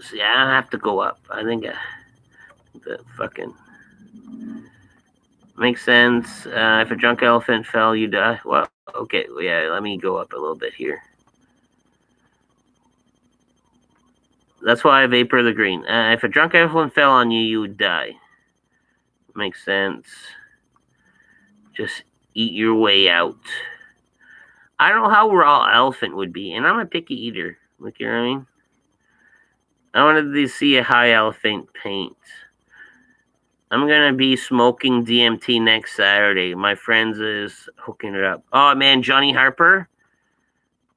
See, I have to go up. I think the fucking makes sense. If a drunk elephant fell, you die. Well, okay, yeah. Let me go up a little bit here. That's why I vapor the green. If a drunk elephant fell on you, you would die. Makes sense. Just eat your way out. I don't know how raw elephant would be, and I'm a picky eater. Like, you know what I mean? I wanted to see a high elephant paint. I'm gonna be smoking DMT next Saturday. My friends is hooking it up. Oh man, Johnny Harper.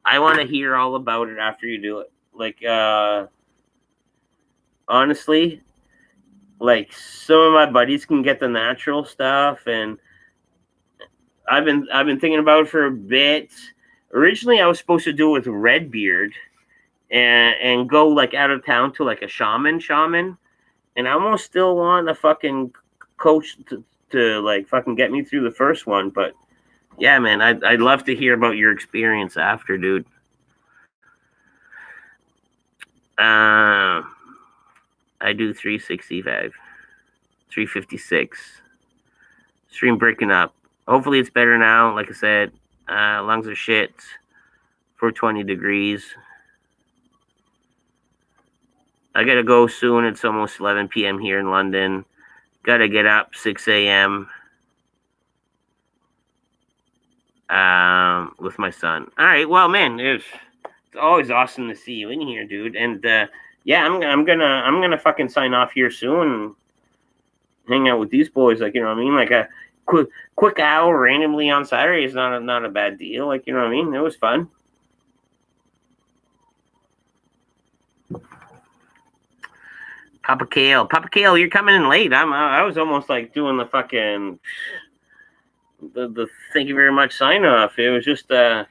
I want to hear all about it after you do it. Like, honestly, like, some of my buddies can get the natural stuff, and I've been thinking about it for a bit. Originally, I was supposed to do it with Redbeard, and go like out of town to like a shaman, and I almost still want a fucking coach to like fucking get me through the first one. But yeah, man, I'd love to hear about your experience after, dude. I do 365, 356. Stream breaking up. Hopefully it's better now. Like I said, lungs are shit. 420 degrees. I gotta go soon. It's almost 11 p.m. here in London. Gotta get up 6 a.m. With my son. All right. Well, man, it's always awesome to see you in here, dude. And yeah, I'm gonna fucking sign off here soon and hang out with these boys. Like, you know what I mean? Like a quick hour randomly on Saturday is not a bad deal. Like, you know what I mean? It was fun. Papa Kale, you're coming in late. I was almost like doing the fucking the thank you very much sign off. It was just kind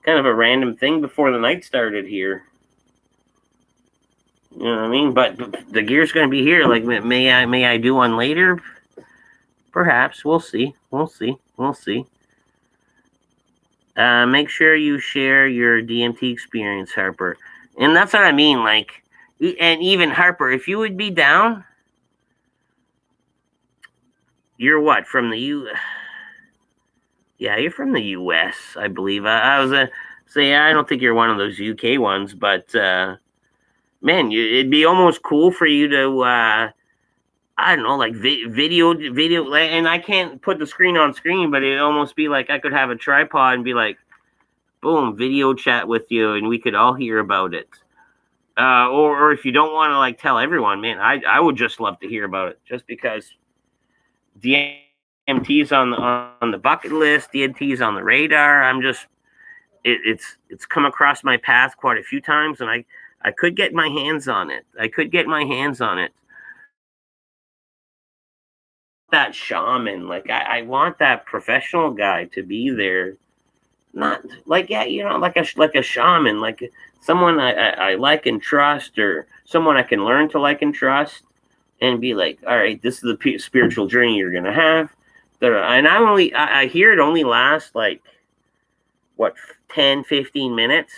of a random thing before the night started here. You know what I mean? But the gear's going to be here. Like, may I do one later? Perhaps. We'll see. Make sure you share your DMT experience, Harper. And that's what I mean. Like, and even Harper, if you would be down, you're what, from the Yeah, you're from the U.S., I believe. I was say I don't think you're one of those UK ones, but man, it'd be almost cool for you to I don't know, like video, and I can't put the screen on screen, but it'd almost be like I could have a tripod and be like, boom, video chat with you, and we could all hear about it. Or if you don't want to like tell everyone, man, I would just love to hear about it, just because DMT's on the bucket list, DMT's on the radar. I'm just it's come across my path quite a few times, and I could get my hands on it. That shaman, like I want that professional guy to be there, not like, yeah, you know, like a shaman, like someone I like and trust, or someone I can learn to like and trust, and be like, all right, this is the spiritual journey you're gonna have. And I hear it only lasts like what, 10-15 minutes.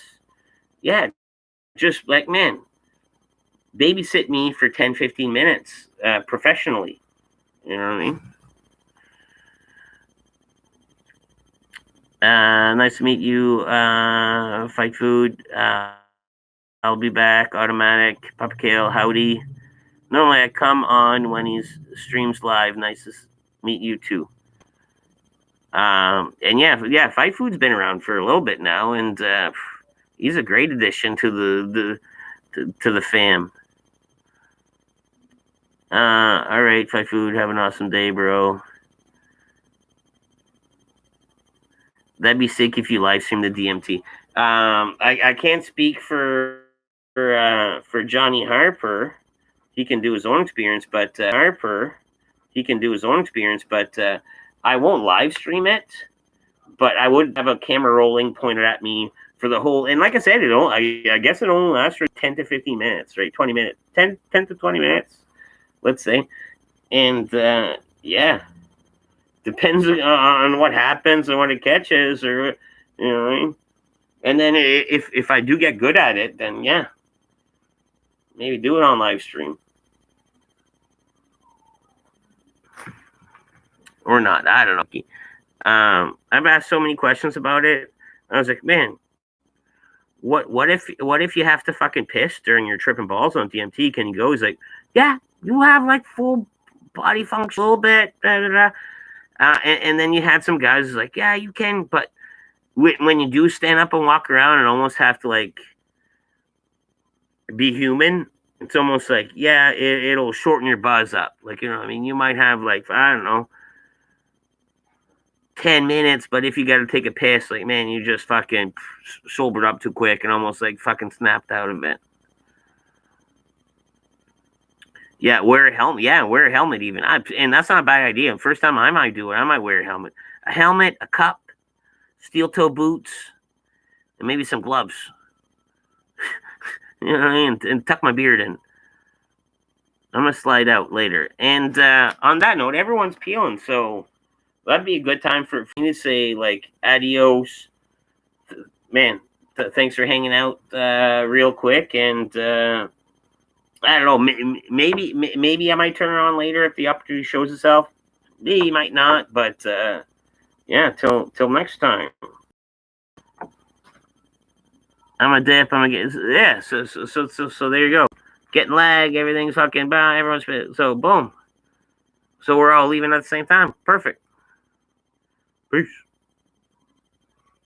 Yeah, just like, man, babysit me for 10-15 minutes professionally. You know what I Nice to meet you. Fight Food. I'll be back. Automatic. Papa Kale. Howdy. Normally I come on when he streams live. Nice to meet you too. And yeah, Fight Food's been around for a little bit now, and he's a great addition to the fam. All right, Fight Food, have an awesome day, bro. That'd be sick if you live stream the DMT. I can't speak for Johnny Harper. He can do his own experience, but I won't live stream it. But I would have a camera rolling pointed at me for the whole. And like I said, I guess it only lasts for 10 to 15 minutes, right? 20 minutes, 10 to 20 minutes, let's say. And yeah, depends on what happens and what it catches, or you know what I mean? And then if I do get good at it, then yeah, maybe do it on live stream. Or not, I don't know. I've asked so many questions about it. I was like, man, what if you have to fucking piss during your tripping balls on DMT? Can you go? He's like, yeah, you have like full body function a little bit, blah, blah, blah. And then you had some guys like, yeah, you can, but when you do stand up and walk around and almost have to like be human, it's almost like, yeah, it'll shorten your buzz up. Like, you know, I mean, you might have like, I don't know, 10 minutes, but if you got to take a piss, like, man, you just fucking sobered up too quick and almost like fucking snapped out of it. Yeah, wear a helmet. Yeah, wear a helmet even. And that's not a bad idea. First time I might do it, I might wear a helmet. A helmet, a cup, steel toe boots, and maybe some gloves. You know what I mean? And tuck my beard in. I'm going to slide out later. And on that note, everyone's peeling, so that'd be a good time for me to say, like, adios. Man, thanks for hanging out real quick. And I don't know, maybe I might turn it on later if the opportunity shows itself. Maybe might not, but yeah, till next time. I'm a dip. I'm gonna get yeah. So there you go. Getting lag. Everything's fucking bad. Everyone's so boom. So we're all leaving at the same time. Perfect. Peace.